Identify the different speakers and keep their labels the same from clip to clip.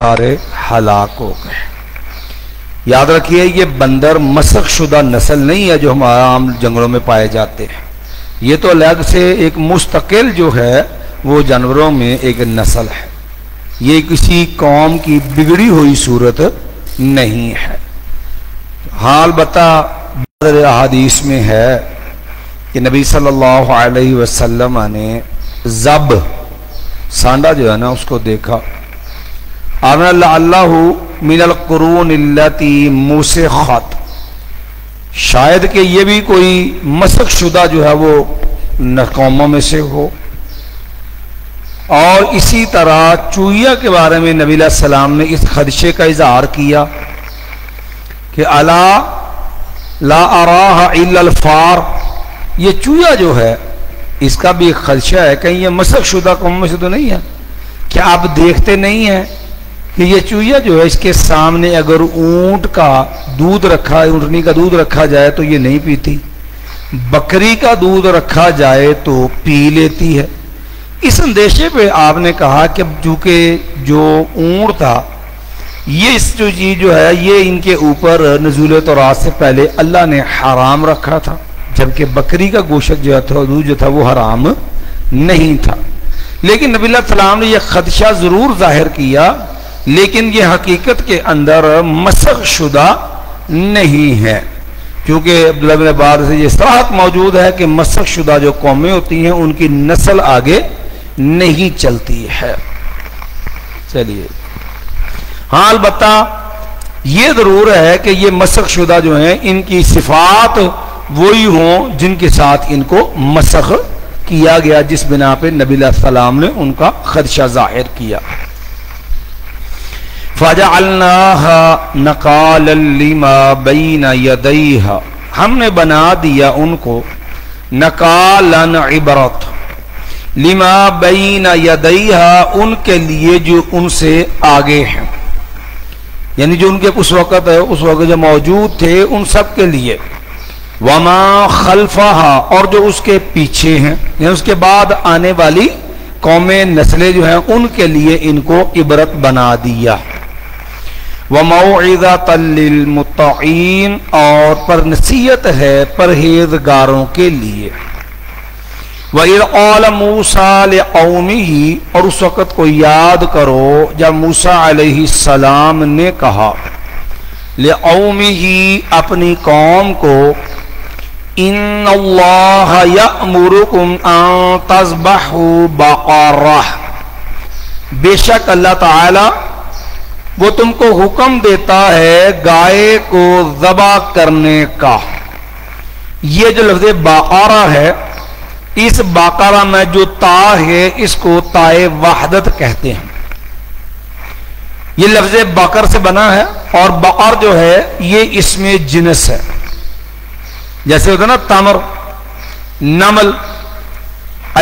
Speaker 1: سارے ہلاک ہو گئے۔ یاد رکھیے یہ بندر مسخ شدہ نسل نہیں ہے جو ہمارے عام جنگلوں میں پائے جاتے ہیں، یہ تو الگ سے ایک مستقل جو ہے وہ جانوروں میں ایک نسل ہے، یہ کسی قوم کی بگڑی ہوئی صورت نہیں ہے۔ حال بتا احادیث میں ہے کہ نبی صلی اللہ علیہ وسلم نے زب سانڈا جو ہے نا اس کو دیکھا، اللہ من القرون التی مسخت، شاید کہ یہ بھی کوئی مسخ شدہ جو ہے وہ قوموں میں سے ہو۔ اور اسی طرح چوہیا کے بارے میں نبی علیہ السلام نے اس خدشے کا اظہار کیا کہ الا لا اراہ الا الفار، یہ چوہیا جو ہے اس کا بھی ایک خدشہ ہے، کہیں یہ مسخ شدہ قوم میں سے تو نہیں ہے؟ کیا آپ دیکھتے نہیں ہیں کہ یہ چوہیا جو ہے اس کے سامنے اگر اونٹ کا دودھ رکھا، اونٹنی کا دودھ رکھا جائے تو یہ نہیں پیتی، بکری کا دودھ رکھا جائے تو پی لیتی ہے۔ اس اندیشے پہ آپ نے کہا کہ چونکہ جو اونٹ تھا یہ اس جو چیز جو ہے یہ ان کے اوپر نزول تورات سے پہلے اللہ نے حرام رکھا تھا، جبکہ بکری کا گوشت جو تھا دودھ جو تھا وہ حرام نہیں تھا۔ لیکن نبی اللہ السلام نے یہ خدشہ ضرور ظاہر کیا، لیکن یہ حقیقت کے اندر مسخ شدہ نہیں ہے، کیونکہ عبداللہ بن عباس سے یہ صراحت موجود ہے کہ مسخ شدہ جو قومیں ہوتی ہیں ان کی نسل آگے نہیں چلتی ہے۔ چلیے ہاں البتہ یہ ضرور ہے کہ یہ مسخ شدہ جو ہیں ان کی صفات وہی ہوں جن کے ساتھ ان کو مسخ کیا گیا، جس بنا پہ نبی علیہ السلام نے ان کا خدشہ ظاہر کیا۔ فَجَعَلْنَاهَا نَقَالًا لِمَا بَيْنَ يَدَيْهَا، ہم نے بنا دیا ان کو نقالاً عبرت، لما بین یدیہا ان کے لیے جو ان سے آگے ہیں، یعنی جو ان کے اس وقت جو موجود تھے ان سب کے لیے، وما خلفہا اور جو اس کے پیچھے ہیں یعنی اس کے بعد آنے والی قومیں نسلیں جو ہیں ان کے لیے ان کو عبرت بنا دیا، وَمَوْعِظَةً لِّلْمُتَّقِينَ اور پر نصیحت ہے پرہیزگاروں کے لیے۔ وَإِذْ قَالَ مُوسَىٰ لِقَوْمِهِ اور اس وقت کو یاد کرو جب موسیٰ علیہ السلام نے کہا لِقَوْمِهِ اپنی قوم کو، إِنَّ اللَّهَ يَأْمُرُكُمْ أَن تَذْبَحُوا بَقَرَةً، بے شک اللہ تعالی وہ تم کو حکم دیتا ہے گائے کو ذبح کرنے کا۔ یہ جو لفظ باقارہ ہے، اس باقارہ میں جو تا ہے اس کو تائے وحدت کہتے ہیں، یہ لفظ بقر سے بنا ہے، اور بقر جو ہے یہ اس میں جنس ہے، جیسے ہوتا ہے نا تمر، نمل،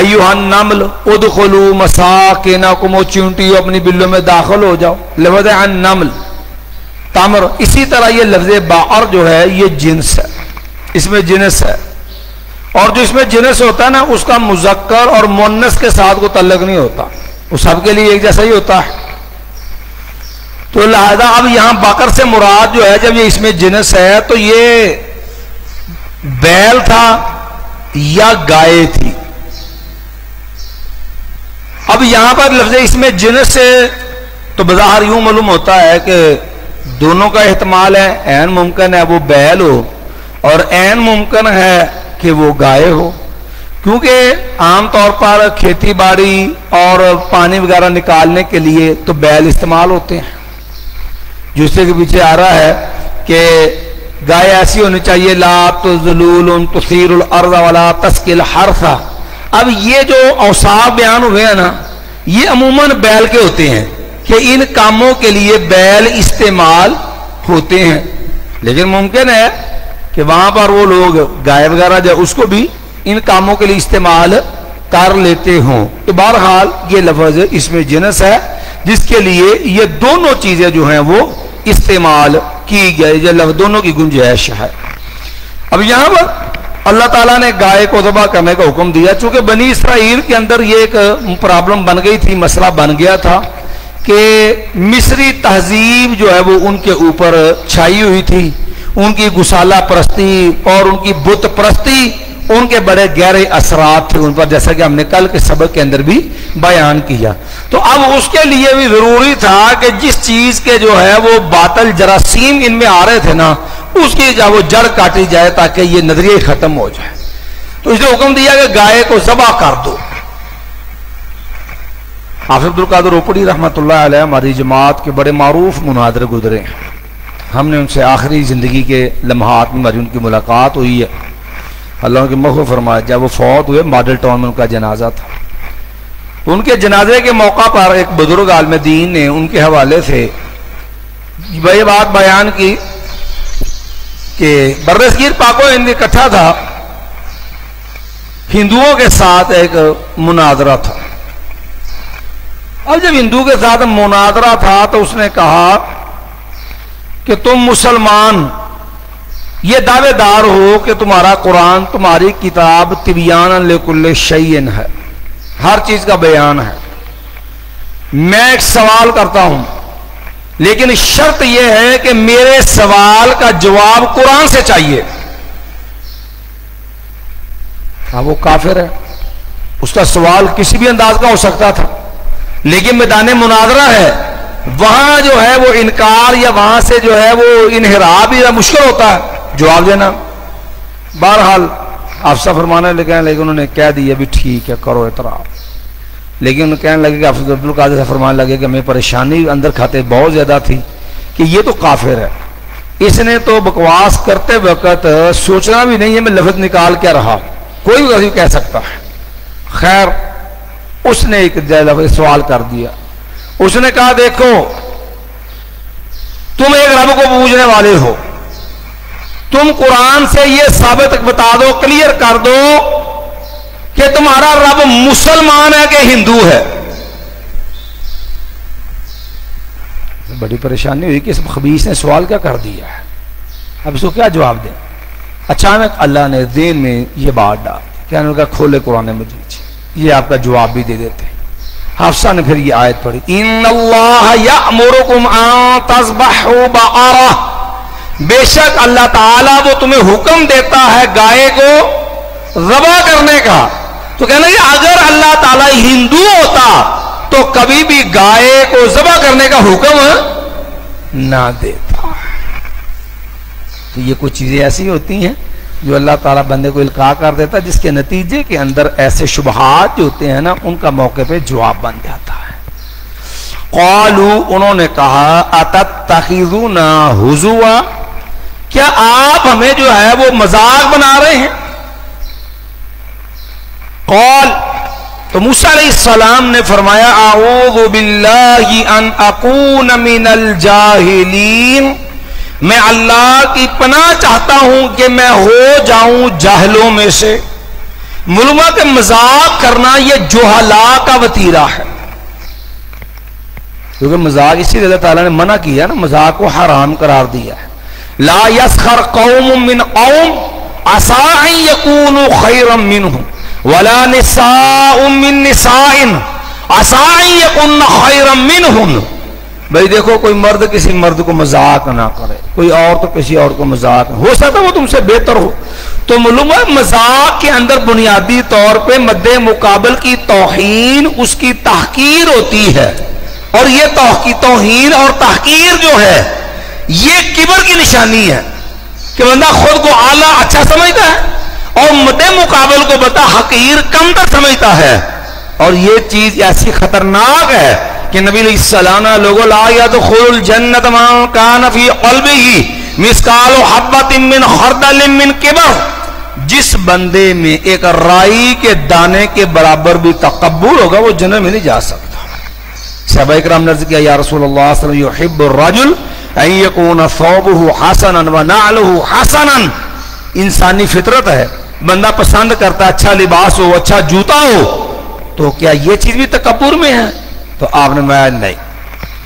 Speaker 1: ایوہ النمل ادخلوا مساکنکم، چونٹی اپنی بلوں میں داخل ہو جاؤ، لفظ النمل تمر۔ اسی طرح یہ لفظ بقر جو ہے یہ جنس ہے، اس میں جنس ہے، اور جو اس میں جنس ہوتا ہے نا اس کا مذکر اور مؤنث کے ساتھ کو تعلق نہیں ہوتا، وہ سب کے لیے ایک جیسا ہی ہوتا ہے۔ تو لہذا اب یہاں بقر سے مراد جو ہے جب یہ اس میں جنس ہے تو یہ بیل تھا یا گائے تھی۔ اب یہاں پر لفظ اس میں جنس سے تو بظاہر یوں معلوم ہوتا ہے کہ دونوں کا احتمال ہے، عین ممکن ہے وہ بیل ہو اور عین ممکن ہے کہ وہ گائے ہو، کیونکہ عام طور پر کھیتی باڑی اور پانی وغیرہ نکالنے کے لیے تو بیل استعمال ہوتے ہیں، جسے کے پیچھے آ رہا ہے کہ گائے ایسی ہونی چاہیے لا تذلول تثیر الارض ولا تسقی الحرث۔ اب یہ جو اوصاف بیان ہوئے ہیں نا یہ عموماً بیل کے ہوتے ہیں کہ ان کاموں کے لیے بیل استعمال ہوتے ہیں، لیکن ممکن ہے کہ وہاں پر وہ لوگ گائے وغیرہ جو اس کو بھی ان کاموں کے لیے استعمال کر لیتے ہوں۔ تو بہرحال یہ لفظ اس میں جنس ہے جس کے لیے یہ دونوں چیزیں جو ہیں وہ استعمال کی گئی، یہ لفظ دونوں کی گنجائش ہے۔ اب یہاں پر اللہ تعالیٰ نے گائے کو ذبح کرنے کا حکم دیا، چونکہ بنی اسرائیل کے اندر یہ ایک پرابلم بن گئی تھی، مسئلہ بن گیا تھا کہ مصری تہذیب جو ہے وہ ان کے اوپر چھائی ہوئی تھی، ان کی گسالہ پرستی اور ان کی بت پرستی، ان کے بڑے گہرے اثرات تھے ان پر، جیسا کہ ہم نے کل کے سبق کے اندر بھی بیان کیا۔ تو اب اس کے لیے بھی ضروری تھا کہ جس چیز کے جو ہے وہ باطل جراثیم ان میں آ رہے تھے نا، اس کی جب وہ جڑ کاٹی جائے تاکہ یہ نظریہ ختم ہو جائے۔ تو اس نے حکم دیا کہ گائے کو ذبح کر دو۔ حافظ عبدالقادر روپڑی رحمۃ اللہ علیہ ہماری جماعت کے بڑے معروف مناظر گزرے ہیں، ہم نے ان سے آخری زندگی کے لمحات میں ہماری ان کی ملاقات ہوئی ہے، اللہ ان کی مغفرت فرمائے۔ جب وہ فوت ہوئے ماڈل ٹاؤن میں ان کا جنازہ تھا، ان کے جنازے کے موقع پر ایک بزرگ عالم دین نے ان کے حوالے سے یہ بات بیان کی کہ برصغیر پاک و ہند اکٹھا تھا، ہندوؤں کے ساتھ ایک مناظرہ تھا، اور جب ہندو کے ساتھ مناظرہ تھا تو اس نے کہا کہ تم مسلمان یہ دعوے دار ہو کہ تمہارا قرآن تمہاری کتاب تبیان لکل شیء ہے، ہر چیز کا بیان ہے، میں ایک سوال کرتا ہوں لیکن شرط یہ ہے کہ میرے سوال کا جواب قرآن سے چاہیے۔ ہاں وہ کافر ہے، اس کا سوال کسی بھی انداز کا ہو سکتا تھا، لیکن میدان مناظرہ ہے، وہاں جو ہے وہ انکار یا وہاں سے جو ہے وہ انحراف یا مشکل ہوتا ہے جواب دینا۔ بہرحال افسہ فرمانے لگے، لیکن انہوں نے کہہ دیا بھی ٹھیک ہے کرو اعتراف، لیکن انہوں نے کہنے لگے کہ حافظ عبدالقادر سے فرمانے لگے کہ ہمیں پریشانی اندر کھاتے بہت زیادہ تھی کہ یہ تو کافر ہے، اس نے تو بکواس کرتے وقت سوچنا بھی نہیں ہے میں لفظ نکال کے رہا، کوئی بھی کہہ سکتا ہے۔ خیر اس نے ایک سوال کر دیا، اس نے کہا دیکھو تم ایک رب کو پوجنے والے ہو، تم قرآن سے یہ ثابت بتا دو، کلیئر کر دو کہ تمہارا رب مسلمان ہے کہ ہندو ہے۔ بڑی پریشانی ہوئی کہ اس خبیث نے سوال کیا کر دیا ہے، اب اس کو کیا جواب دیں۔ اچانک اللہ نے ذہن میں یہ بات ڈال، کہنے لگا کھولے قرآن مجید، یہ آپ کا جواب بھی دے دیتے ہیں۔ حفصہ نے پھر یہ آیت پڑھی، ان اللہ یأمرکم ان تذبحوا بقرہ، بے شک اللہ تعالیٰ وہ تمہیں حکم دیتا ہے گائے کو ذبح کرنے کا۔ تو کہنا کہ اگر اللہ تعالیٰ ہندو ہوتا تو کبھی بھی گائے کو ذبح کرنے کا حکم نہ دیتا۔ تو یہ کچھ چیزیں ایسی ہوتی ہیں جو اللہ تعالیٰ بندے کو القاء کر دیتا ہے، جس کے نتیجے کے اندر ایسے شبہات جو ہوتے ہیں نا ان کا موقع پہ جواب بن جاتا ہے۔ قالوا انہوں نے کہا اتتخذونا ہزوا، کیا آپ ہمیں جو ہے وہ مذاق بنا رہے ہیں؟ قال تو موسیٰ علیہ السلام نے فرمایا اعوذ باللہ ان اکون من الجاہلین، میں اللہ کی پناہ چاہتا ہوں کہ میں ہو جاؤں جاہلوں میں سے۔ معلومہ کہ مذاق کرنا یہ جہلاء کا وتیرہ ہے، کیونکہ مذاق اسی لیے اللہ تعالیٰ نے منع کیا نا، مذاق کو حرام قرار دیا ہے۔ لا یسخر قوم من قوم عسى ان يكونوا خيرا منهم ولا نساء من نساء عسى ان يكن خيرا منهن۔ بھئی دیکھو کوئی مرد کسی مرد کو مذاق نہ کرے، کوئی عورت کسی اور کو مذاق نہ، ہو سکتا ہے وہ تم سے بہتر ہو۔ تو معلوم ہے مذاق کے اندر بنیادی طور پہ مد مقابل کی توہین، اس کی تحقیر ہوتی ہے، اور یہ توہین اور تحقیر جو ہے یہ کبر کی نشانی ہے کہ بندہ خود کو اعلیٰ اچھا سمجھتا ہے اور مد مقابل کو بتا حقیر کمتر سمجھتا ہے، اور یہ چیز ایسی خطرناک ہے کہ نبی علیہ السلام لوگوں لا يدخل الجنت من کان فی قلبہ مثقال حبۃ من خردل من کبر، جس بندے میں ایک رائی کے دانے کے برابر بھی تکبر ہوگا وہ جنت میں نہیں جا سکتا۔ صحابہ کرام نے عرض کیا یا رسول اللہ صلی اللہ علیہ وسلم یحب الرجل ان یکون ثوبہ حسنا ونعلہ حسنا، انسانی فطرت ہے، بندہ پسند کرتا ہے اچھا لباس ہو، اچھا جوتا ہو، تو کیا یہ چیز بھی تکبر میں ہے؟ تو آپ نے میں نہیں،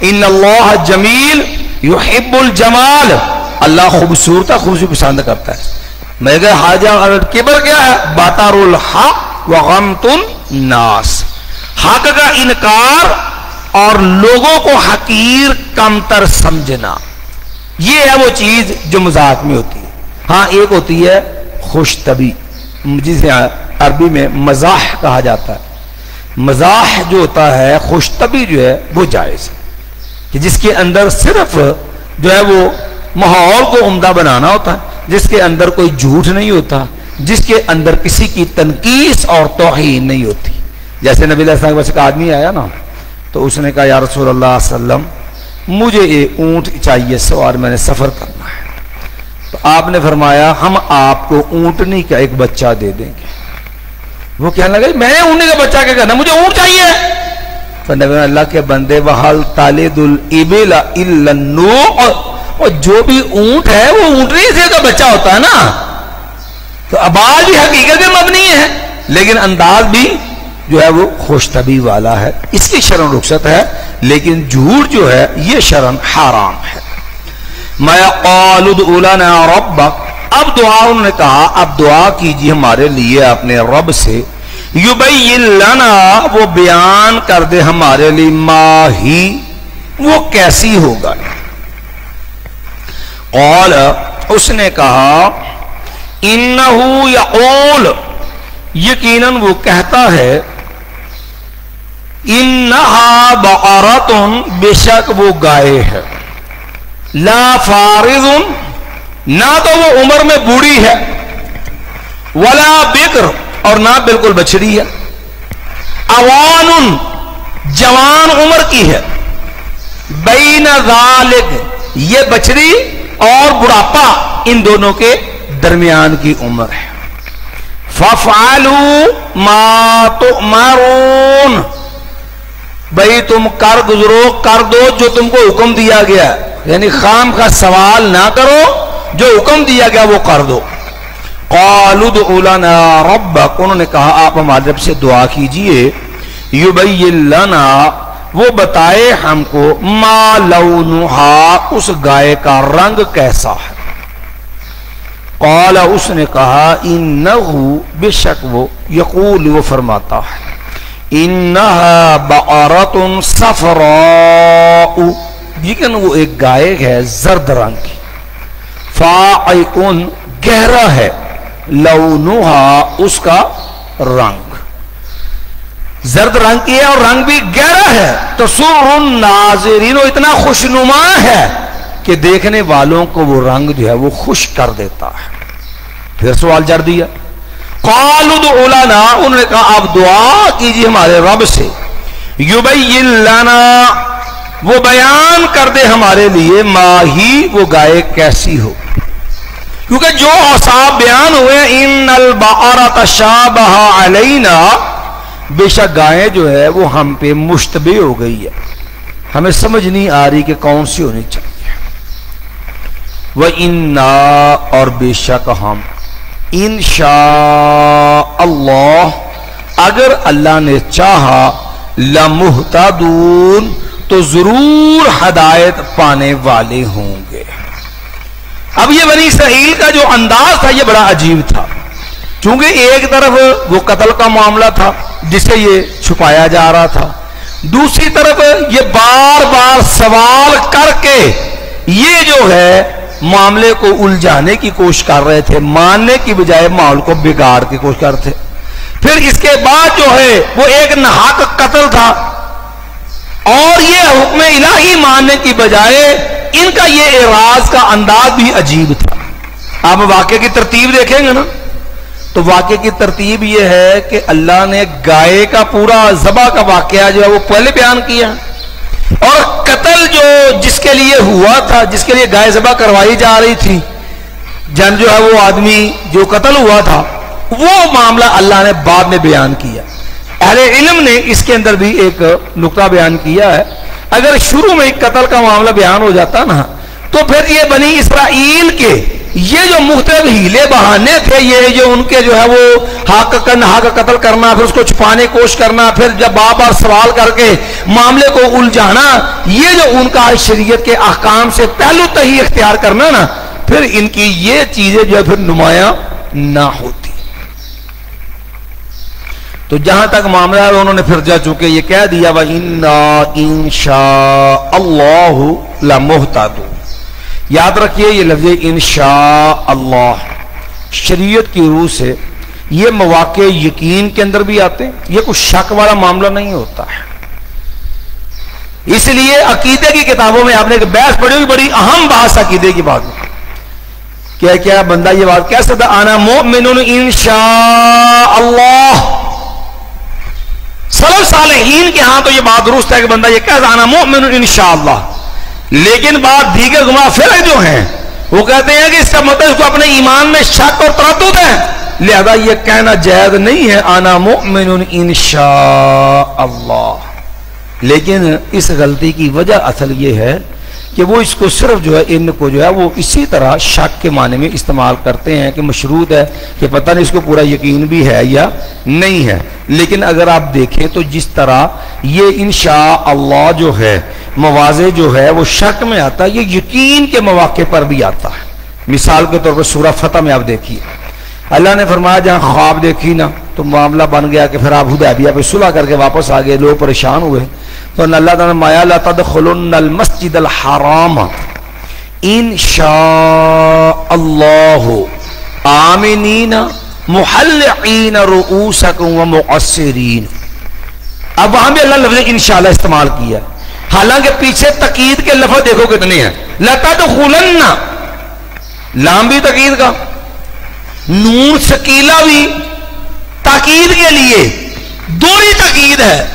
Speaker 1: ان اللہ جمیل یحب الجمال، اللہ خوبصورت ہے، خوبصورت پسند کرتا ہے۔ میں کہ حاجہ کبر کیا ہے؟ بطر الحق وغمت الناس، حق کا انکار اور لوگوں کو حقیر کمتر سمجھنا، یہ ہے وہ چیز جو مذاق میں ہوتی ہے۔ ہاں ایک ہوتی ہے خوش طبی، جسے عربی میں مزاح کہا جاتا ہے۔ مزاح جو ہوتا ہے، خوش طبی جو ہے وہ جائز ہے، کہ جس کے اندر صرف جو ہے وہ ماحول کو عمدہ بنانا ہوتا ہے، جس کے اندر کوئی جھوٹ نہیں ہوتا، جس کے اندر کسی کی تنقیص اور توہین نہیں ہوتی۔ جیسے نبی علیہ السلام کے پاس ایک آدمی آیا نا، تو اس نے کہا یا رسول اللہ صلی اللہ علیہ وسلم مجھے ایک اونٹ چاہیے سوار، میں نے سفر کرنا ہے۔ تو آپ نے فرمایا ہم آپ کو اونٹنی کا ایک بچہ دے دیں گے۔ وہ کہنے لگا میں اونٹنی کا بچہ کیا کرنا، مجھے اونٹ چاہیے۔ تو نبی اللہ کے بندے وحل تالد الابل الا النوع، اور جو بھی اونٹ ہے وہ اونٹنی سے کا بچہ ہوتا ہے نا، تو آواز بھی حقیقت میں مبنی ہے لیکن انداز بھی جو ہے وہ خوش طبی والا ہے، اس کی شرعن رخصت ہے، لیکن جھوٹ جو ہے یہ شرعن حرام ہے۔ میں قال ادع لنا ربک، اب دعا انہوں نے کہا اب دعا کیجیے ہمارے لیے اپنے رب سے، یبین لنا، وہ بیان کر دے ہمارے لیے، ما ہی، وہ کیسی ہوگا۔ قال، اس نے کہا انہو یقول، یقیناً وہ کہتا ہے، انہا بقرۃ، بے شک وہ گائے ہے، لا فارض، نہ تو وہ عمر میں بوڑھی ہے، ولا بکر، اور نہ بالکل بچڑی ہے، اوان، جوان عمر کی ہے، بین ذالک، یہ بچڑی اور بڑھاپا ان دونوں کے درمیان کی عمر ہے۔ فَافْعَلُوا مَا تُؤْمَرُونَ، بھئی تم کر گزرو، کر دو جو تم کو حکم دیا گیا، یعنی خام کا سوال نہ کرو، جو حکم دیا گیا وہ کر دو۔ قَالُوا ادْعُ لَنَا رَبَّكَ، انہوں نے کہا آپ ہمارے رب سے دعا کیجئے، یُبَيِّن لَنَا، وہ بتائے ہم کو، ما لونہا، اس گائے کا رنگ کیسا ہے۔ قال، اس نے کہا انہو، بے شک وہ، یقول، وہ فرماتا ہے، انہا بقرۃ صفراء، لیکن وہ ایک گائے ہے زرد رنگ کی، فاقع، گہرا ہے، لونہا، اس کا رنگ زرد رنگ کی ہے اور رنگ بھی گہرا ہے، تسر الناظرین، اتنا خوشنما ہے کہ دیکھنے والوں کو وہ رنگ جو ہے وہ خوش کر دیتا ہے۔ پھر سوال جڑ دیا، قالوا ادع لنا، انہوں نے کہا آپ دعا کیجیے ہمارے رب سے، یبین لنا، وہ بیان کر دے ہمارے لیے، ما ہی، وہ گائے کیسی ہو، کیونکہ جو اوصاف بیان ہوئے، ان البقرۃ شابہ علینا، بے شک گائے جو ہے وہ ہم پہ مشتبہ ہو گئی ہے، ہمیں سمجھ نہیں آ رہی کہ کون سی ہونی چاہیے۔ وَإِنَّا، اور بے شک ہم، انشاء اللہ، اگر اللہ نے چاہا، لمہتدون، تو ضرور ہدایت پانے والے ہوں گے۔ اب یہ بنی اسرائیل کا جو انداز تھا یہ بڑا عجیب تھا، کیونکہ ایک طرف وہ قتل کا معاملہ تھا جسے یہ چھپایا جا رہا تھا، دوسری طرف یہ بار بار سوال کر کے یہ جو ہے معاملے کو الجھانے کی کوشش کر رہے تھے، ماننے کی بجائے ماحول کو بگاڑ کی کوشش کرتے۔ پھر اس کے بعد جو ہے وہ ایک ناحق قتل تھا، اور یہ حکم الہی ماننے کی بجائے ان کا یہ اعراض کا انداز بھی عجیب تھا۔ آپ واقعے کی ترتیب دیکھیں گے نا، تو واقعے کی ترتیب یہ ہے کہ اللہ نے گائے کا پورا ذبح کا واقعہ جو ہے وہ پہلے بیان کیا، اور قتل جو جس کے لیے ہوا تھا، جس کے لیے گائے ذبح کروائی جا رہی تھی، جن جو ہے وہ آدمی جو قتل ہوا تھا، وہ معاملہ اللہ نے بعد میں بیان کیا۔ اہل علم نے اس کے اندر بھی ایک نقطہ بیان کیا ہے، اگر شروع میں قتل کا معاملہ بیان ہو جاتا نا، تو پھر یہ بنی اسرائیل کے یہ جو مختلف ہیلے بہانے تھے، یہ جو ان کے جو ہے وہ حق قتل کرنا، پھر اس کو چھپانے کی کوشش کرنا، پھر جب بار بار سوال کر کے معاملے کو الجھانا، یہ جو ان کا شریعت کے احکام سے پہلو تہی اختیار کرنا نا، پھر ان کی یہ چیزیں جو ہے پھر نمایاں نہ ہوتی۔ تو جہاں تک معاملہ ہے انہوں نے پھر جا چکے یہ کہہ دیا وَإِنَّا إِن شَاءَ اللَّهُ لَمُهْتَدُونَ. یاد رکھیے یہ لفظ انشاء اللہ شریعت کی روح سے یہ مواقع یقین کے اندر بھی آتے ہیں، یہ کوئی شک والا معاملہ نہیں ہوتا ہے. اس لیے عقیدے کی کتابوں میں آپ نے ایک بحث پڑھی ہوئی، بڑی اہم بحث عقیدے کی بات ہے کہ کیا بندہ یہ بات کہہ سکتا انا مؤمن انشاء اللہ. سلف صالحین کے ہاں تو یہ بات درست ہے کہ بندہ یہ کہتا انا مؤمن انشاءاللہ، لیکن بات دیگر گمراہ فرق جو ہیں وہ کہتے ہیں کہ اس کا مطلب اس کو اپنے ایمان میں شک اور تردد ہے، لہذا یہ کہنا جائز نہیں ہے انا مؤمن انشاءاللہ. لیکن اس غلطی کی وجہ اصل یہ ہے کہ وہ اس کو صرف جو ہے ان کو جو ہے وہ اسی طرح شک کے معنی میں استعمال کرتے ہیں کہ مشروط ہے کہ پتہ نہیں اس کو پورا یقین بھی ہے یا نہیں ہے. لیکن اگر آپ دیکھیں تو جس طرح یہ انشاءاللہ جو ہے مواضع جو ہے وہ شک میں آتا ہے، یہ یقین کے مواقع پر بھی آتا ہے. مثال کے طور پر سورہ فتح میں آپ دیکھیے اللہ نے فرمایا جہاں خواب دیکھی نا تو معاملہ بن گیا کہ پھر آپ حدیبیہ پہ صلح کر کے واپس آ گئے، لوگ پریشان ہوئے تو اللہ تعالیٰ نے مایا لا تدخلن المسجد الحرام ان شاء اللہ آمنین محلقین رؤوسکم ومقصرین. اب وہاں بھی اللہ لفظ انشاءاللہ استعمال کیا، حالانکہ پیچھے تقید کے لفظ دیکھو کتنے ہیں. لا تدخلن لام بھی تقید کا، نون ثقیلہ بھی تاکید کے لیے، دوہری تاکید ہے،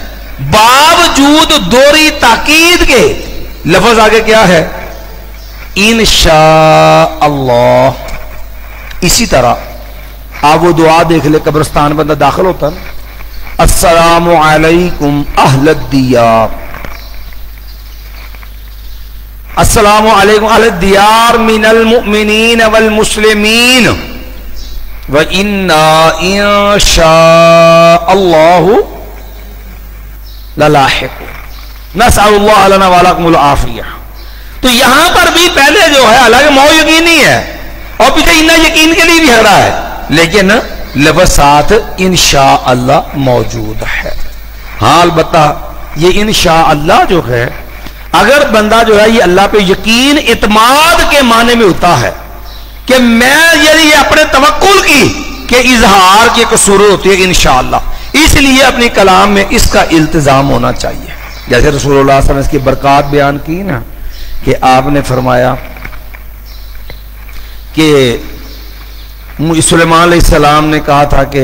Speaker 1: باوجود دوہری تاکید کے لفظ آگے کیا ہے انشاءاللہ. اسی طرح آپ وہ دعا دیکھ لے قبرستان بندہ داخل ہوتا ہے السلام علیکم اہل الدیار، السلام علیکم اہل الدیار من المؤمنین والمسلمین وَإِنَّا إِن شَاءَ اللَّهُ لَلَاحِقُونَ نَسْأَلُ اللَّهَ لَنَا وَلَكُمُ الْعَافِيَةَ. تو یہاں پر بھی پہلے جو ہے حالانکہ مو یقینی ہے اور پیچھے انا یقین کے لیے بھی ہرا ہے، لیکن لفظ ساتھ انشاءاللہ موجود ہے. ہاں البتہ یہ انشاءاللہ جو ہے اگر بندہ جو ہے یہ اللہ پہ یقین اعتماد کے معنی میں ہوتا ہے کہ میں یہ اپنے توکل کی کہ اظہار کی ایک صورت ہوتی ہے انشاءاللہ، اس لیے اپنی کلام میں اس کا التزام ہونا چاہیے. جیسے رسول اللہ صلی اللہ علیہ وسلم اس کی برکات بیان کی نا کہ آپ نے فرمایا کہ سلیمان علیہ السلام نے کہا تھا کہ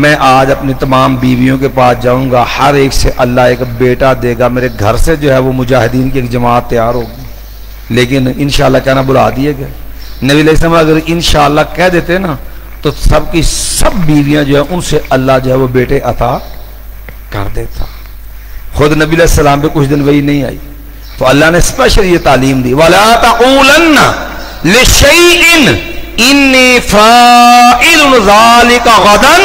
Speaker 1: میں آج اپنی تمام بیویوں کے پاس جاؤں گا، ہر ایک سے اللہ ایک بیٹا دے گا، میرے گھر سے جو ہے وہ مجاہدین کی ایک جماعت تیار ہوگی. لیکن انشاءاللہ کہنا بلا دیے گئے. نبی علیہ السلام اگر انشاءاللہ کہہ دیتے نا تو سب کی سب بیویاں جو ہے ان سے اللہ جو ہے وہ بیٹے عطا کر دیتا. خود نبی علیہ السلام پہ کچھ دن وہی نہیں آئی تو اللہ نے اسپیشل یہ تعلیم دی وَلَا تَقُولَنَّ لِشَيْءٍ إِنِّي فَاعِلٌ ذَلِكَ غَدًا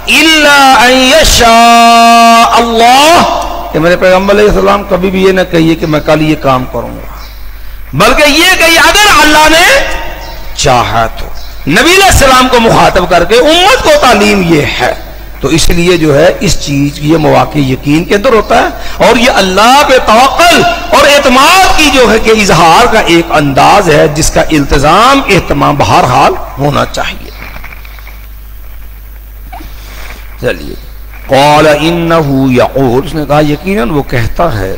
Speaker 1: إِلَّا أَن يَشَاءَ اللَّهُ کہ میرے پیغمبر علیہ السلام کبھی بھی یہ نہ کہیے کہ میں کل یہ کام کروں گا، بلکہ یہ کہ اگر اللہ نے چاہا تو. نبی علیہ السلام کو مخاطب کر کے امت کو تعلیم یہ ہے، تو اس لیے جو ہے اس چیز یہ مواقع یقین کے اندر ہوتا ہے اور یہ اللہ پہ توکل اور اعتماد کی جو ہے کہ اظہار کا ایک انداز ہے جس کا التزام اہتمام بہرحال ہونا چاہیے. چلیے قال انه یقول، اس نے کہا یقیناً وہ کہتا ہے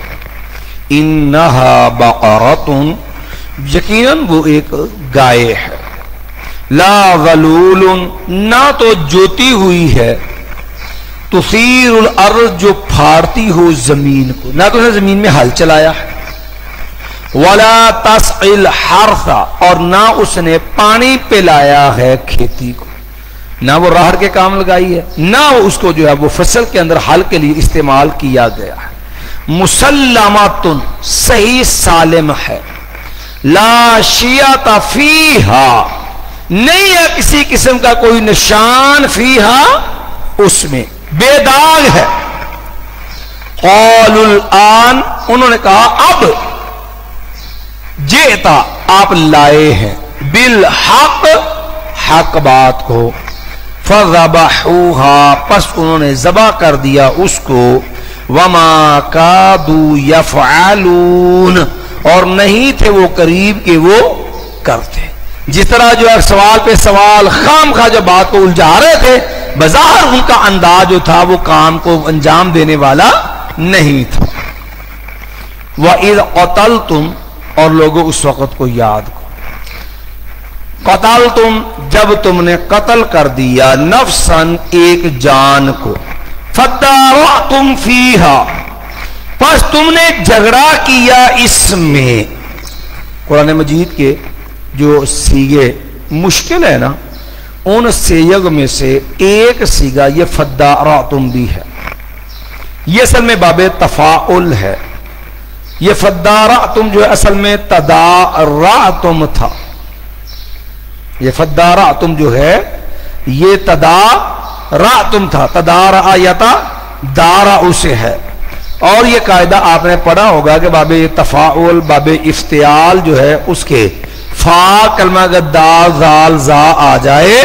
Speaker 1: انہا بقرۃ، یقیناً وہ ایک گائے ہے، لا ذلول، نہ تو جوتی ہوئی ہے، تثیر الارض، جو پھاڑتی ہو زمین کو، نہ تو اس نے زمین میں ہل چلایا ہے، ولا تسقی الحرث، اور نہ اس نے پانی پلایا ہے کھیتی کو، نہ وہ راہر کے کام لگائی ہے، نہ اس کو جو ہے وہ فصل کے اندر ہل کے لیے استعمال کیا گیا ہے. مسلمات، صحیح سالم ہے، لا شیعۃ فیہا، نہیں ہے کسی قسم کا کوئی نشان فیہا، اس میں بے داغ ہے. قالوا الآن، انہوں نے کہا اب، جئتا، آپ لائے ہیں، بالحق، حق بات کو، فذبحوها پس انہوں نے ذبح کر دیا اس کو، وما کادوا یفعلون اور نہیں تھے وہ قریب کہ وہ کرتے. جس طرح جو ہے سوال پہ سوال خام خواہ جو بات کو الجھا رہے تھے، بظاہر ان کا انداز جو تھا وہ کام کو انجام دینے والا نہیں تھا. وَإِذْ قَتَلْتُمْ اور لوگوں اس وقت کو یاد کرو، قتلتم جب تم نے قتل کر دیا، نفسن ایک جان کو، فَدَّارَعْتُمْ فِيهَا پس تم نے جھگڑا کیا اس میں. قرآن مجید کے جو سیغے مشکل ہے نا، ان سیغ میں سے ایک سیغہ یہ فَدَّارَعْتُمْ بھی ہے. یہ اصل میں باب تفاعل ہے. یہ فَدَّارَعْتُمْ جو ہے اصل میں تَدَارَعْتُمْ تھا. یہ فَدَّارَعْتُمْ جو ہے یہ تَدَارَعْتُمْ تھا، تَدَارَعَ یتا دارع سے ہے. اور یہ قاعدہ آپ نے پڑھا ہوگا کہ باب تفاعل، باب افتعال جو ہے اس کے فا کلمہ اگر دال زال زا آ جائے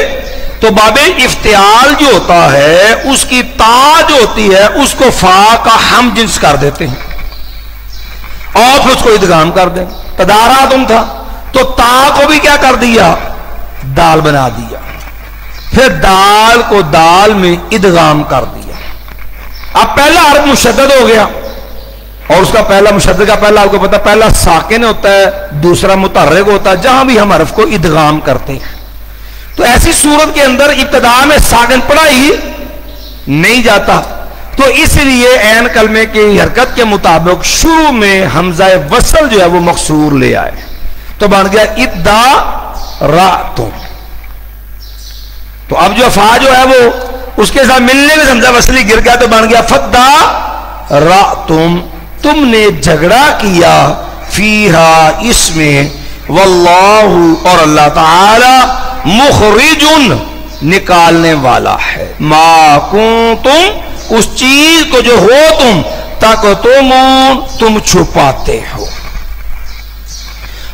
Speaker 1: تو باب افتعال جو ہوتا ہے اس کی تا جو ہوتی ہے اس کو فا کا ہم جنس کر دیتے ہیں اور پھر اس کو ادغام کر دیں. تداراتم تھا تو تا کو بھی کیا کر دیا، دال بنا دیا، پھر دال کو دال میں ادغام کر دیا. اب پہلا حرف مشدد ہو گیا اور اس کا پہلا مشدد کا پہلا آپ کو پتا پہلا ساکن ہوتا ہے، دوسرا متحرک ہوتا ہے جہاں بھی ہم حرف کو ادغام کرتے ہیں. تو ایسی صورت کے اندر ابتدا میں ساکن پڑھا ہی نہیں جاتا، تو اس لیے عین کلمے کی حرکت کے مطابق شروع میں حمزہ وصل جو ہے وہ مقصور لے آئے تو بن گیا ادارعتم. تو اب جو فا جو ہے وہ اس کے ساتھ ملنے میں حمزہ وصلی گر گیا تو بن گیا فدارعتم، تم نے جھگڑا کیا، فیہا اس میں، واللہ اور اللہ تعالی، مخرج نکالنے والا ہے، ما کنتم اس چیز کو جو ہو تم، تکتمون تم چھپاتے ہو.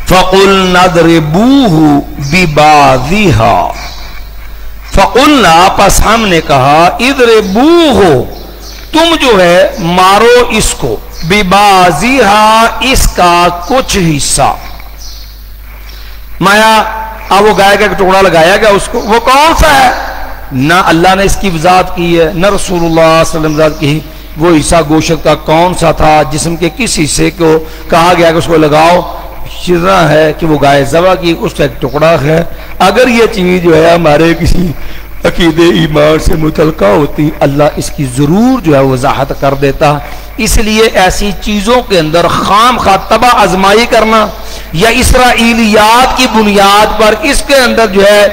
Speaker 1: فَقُلْنَا اضْرِبُوهُ بِبَعْضِهَا فَقُلْنَا پس ہم نے کہا، اضْرِبُوهُ تم جو ہے مارو اس کو، بِبَعْضِهَا اس کا کچھ حصہ. مایا اب وہ گائے کا ایک ٹکڑا لگایا گیا اس کو، وہ کون سا ہے؟ نہ اللہ نے اس کی وضاحت کی ہے نہ رسول اللہ صلی اللہ علیہ وسلم وضاحت کی. وہ حصہ گوشت کا کون سا تھا جسم کے کس حصے کو کہا گیا کہ اس کو لگاؤ، شرع ہے کہ وہ گائے ذبح کی اس کا ایک ٹکڑا ہے. اگر یہ چیز جو ہے ہمارے کسی عقیدے ایمان سے متعلقہ ہوتی اللہ اس کی ضرور جو ہے وضاحت کر دیتا. اس لیے ایسی چیزوں کے اندر خام خواہ تباہ آزمائی کرنا یا اسرائیلیات کی بنیاد پر اس کے اندر جو ہے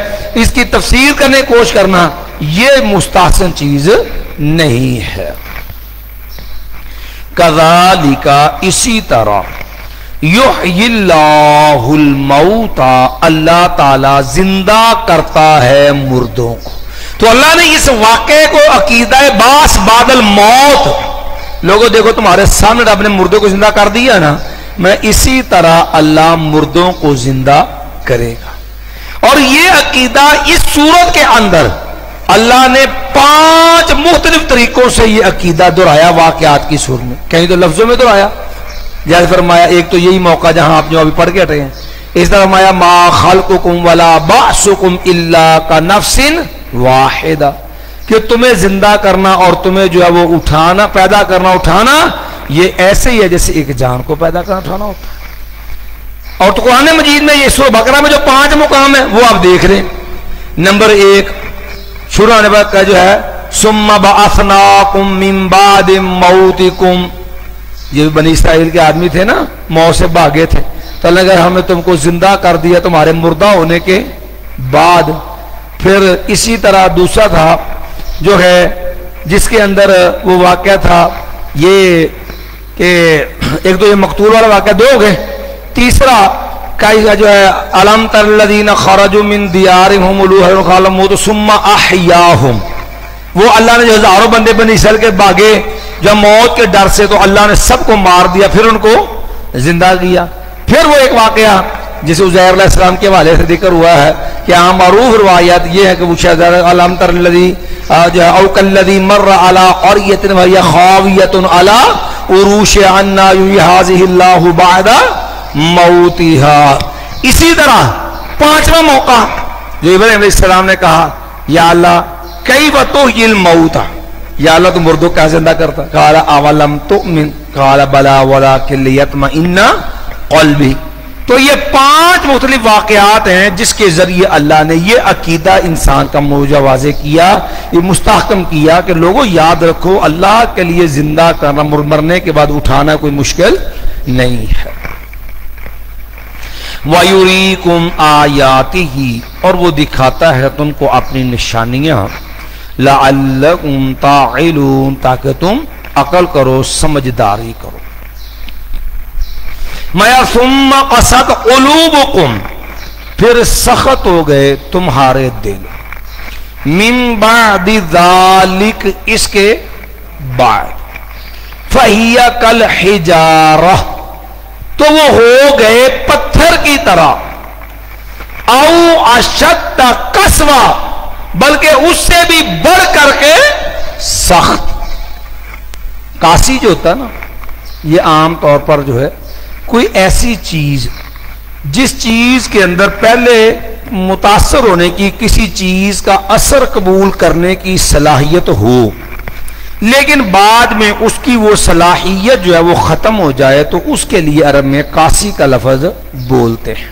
Speaker 1: اس کی تفسیر کرنے کی کوشش کرنا یہ مستحسن چیز نہیں ہے. کذالک اسی طرح یحیی اللہ الموتى اللہ تعالی زندہ کرتا ہے مردوں کو. تو اللہ نے اس واقعے کو عقیدہ باس بعد الموت، لوگوں دیکھو تمہارے سامنے رب نے مردوں کو زندہ کر دیا نا، میں اسی طرح اللہ مردوں کو زندہ کرے گا. اور یہ عقیدہ اس صورت کے اندر اللہ نے 5 مختلف طریقوں سے یہ عقیدہ دہرایا واقعات کی صورت میں. کہیں تو لفظوں میں دہرایا، جیسے فرمایا ایک تو یہی موقع جہاں آپ جو ابھی پڑھ کے ہٹے ہیں، اس طرح فرمایا ما خلقکم ولا بعثکم الا کنفس واحدہ، کہ تمہیں زندہ کرنا اور تمہیں جو ہے وہ اٹھانا، پیدا کرنا اٹھانا یہ ایسے ہی ہے جیسے ایک جان کو پیدا کرنا اٹھانا ہوتا ہے. اور تو قرآن مجید میں یہ سورہ بقرہ میں جو 5 مقام ہیں وہ آپ دیکھ لیں. نمبر 1 شروع ہونے بعد کا جو ہے ثم بعثناکم من بعد موتکم، یہ بنی اسرائیل کے آدمی تھے نا، موت سے بھاگے تھے تو اللہ نے کہا ہمیں تم کو زندہ کر دیا تمہارے مردہ ہونے کے بعد. پھر اسی طرح دوسرا تھا جو ہے جس کے اندر وہ واقعہ تھا یہ کہ ایک تو یہ مقتول والا واقعہ 2 ہو گئے. تیسرا کا جو ہے الم تر الذین خرجوا من دیارہم الوحا قال موت ثم احیاہم، وہ اللہ نے جو ہزاروں بندے بنی اسرائیل کے بھاگے جب موت کے ڈر سے تو اللہ نے سب کو مار دیا پھر ان کو زندہ کیا. پھر وہ ایک واقعہ جسے عزیر علیہ السلام کے حوالے سے ذکر ہوا ہے کیا معروف روایت یہ ہے کہ وہ شاید علم تر الذی او کالذی مر علی قریۃ وہی خاویۃ علی عروشها انا یحیی هذه اللہ بعد موتها. اسی طرح پانچواں موقع جو ابراہیم علیہ السلام نے کہا یا اللہ کیف تحیی الموتى، یا اللہ تو مردوں کا زندہ کرتا. قال اولم تؤمن قال بلا ولکن لیطمئن قلبی. تو یہ 5 مختلف واقعات ہیں جس کے ذریعے اللہ نے یہ عقیدہ انسان کا موجہ واضح کیا، یہ مستحکم کیا کہ لوگوں یاد رکھو اللہ کے لیے زندہ کرنا، مرنے کے بعد اٹھانا کوئی مشکل نہیں ہے. وَيُرِيكُمْ آيَاتِهِ، اور وہ دکھاتا ہے تم کو اپنی نشانیاں، لَعَلَّكُمْ تَعْقِلُونَ، تاکہ تم عقل کرو، سمجھداری کرو. مَا ثُمَّ قَسَتْ قُلُوبُكُمْ، پھر سخت ہو گئے تمہارے دل، مِن بَعْدِ ذَلِكَ، اس کے بعد، فَهِيَ كَالْحِجَارَةِ، تو وہ ہو گئے پتھر کی طرح، او اشد قسوہ، بلکہ اس سے بھی بڑھ کر کے سخت. قاسی جو ہوتا ہے نا، یہ عام طور پر جو ہے کوئی ایسی چیز جس چیز کے اندر پہلے متاثر ہونے کی، کسی چیز کا اثر قبول کرنے کی صلاحیت ہو، لیکن بعد میں اس کی وہ صلاحیت جو ہے وہ ختم ہو جائے، تو اس کے لیے عرب میں قاسی کا لفظ بولتے ہیں.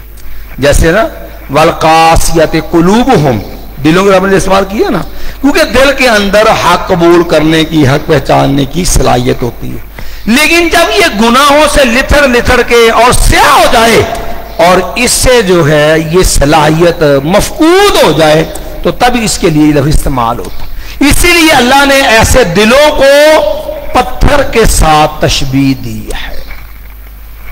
Speaker 1: جیسے نا والقاسیۃ قلوبہم، دلوں کے رب نے استعمال کیا نا، کیونکہ دل کے اندر حق قبول کرنے کی، حق پہچاننے کی صلاحیت ہوتی ہے. لیکن جب یہ گناہوں سے لتھڑ لتھڑ کے اور سیاہ ہو جائے اور اس سے جو ہے یہ صلاحیت مفقود ہو جائے، تو تب اس کے لیے لفظ استعمال ہوتا. اسی لیے اللہ نے ایسے دلوں کو پتھر کے ساتھ تشبیہ دی ہے.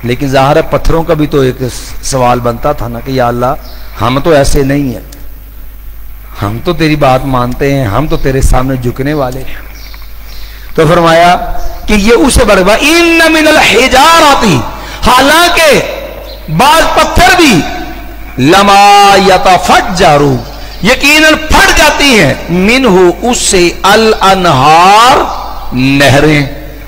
Speaker 1: لیکن ظاہر ہے پتھروں کا بھی تو ایک سوال بنتا تھا نا کہ یا اللہ ہم تو ایسے نہیں ہیں، ہم تو تیری بات مانتے ہیں، ہم تو تیرے سامنے جھکنے والے ہیں. تو فرمایا کہ یہ اسے بڑھ گا، ان من الحجارۃ، حالانکہ بعض پتھر بھی، لما یتفجر، یقیناً پھٹ جاتی ہیں، منہ، اس سے، الانہار، نہریں،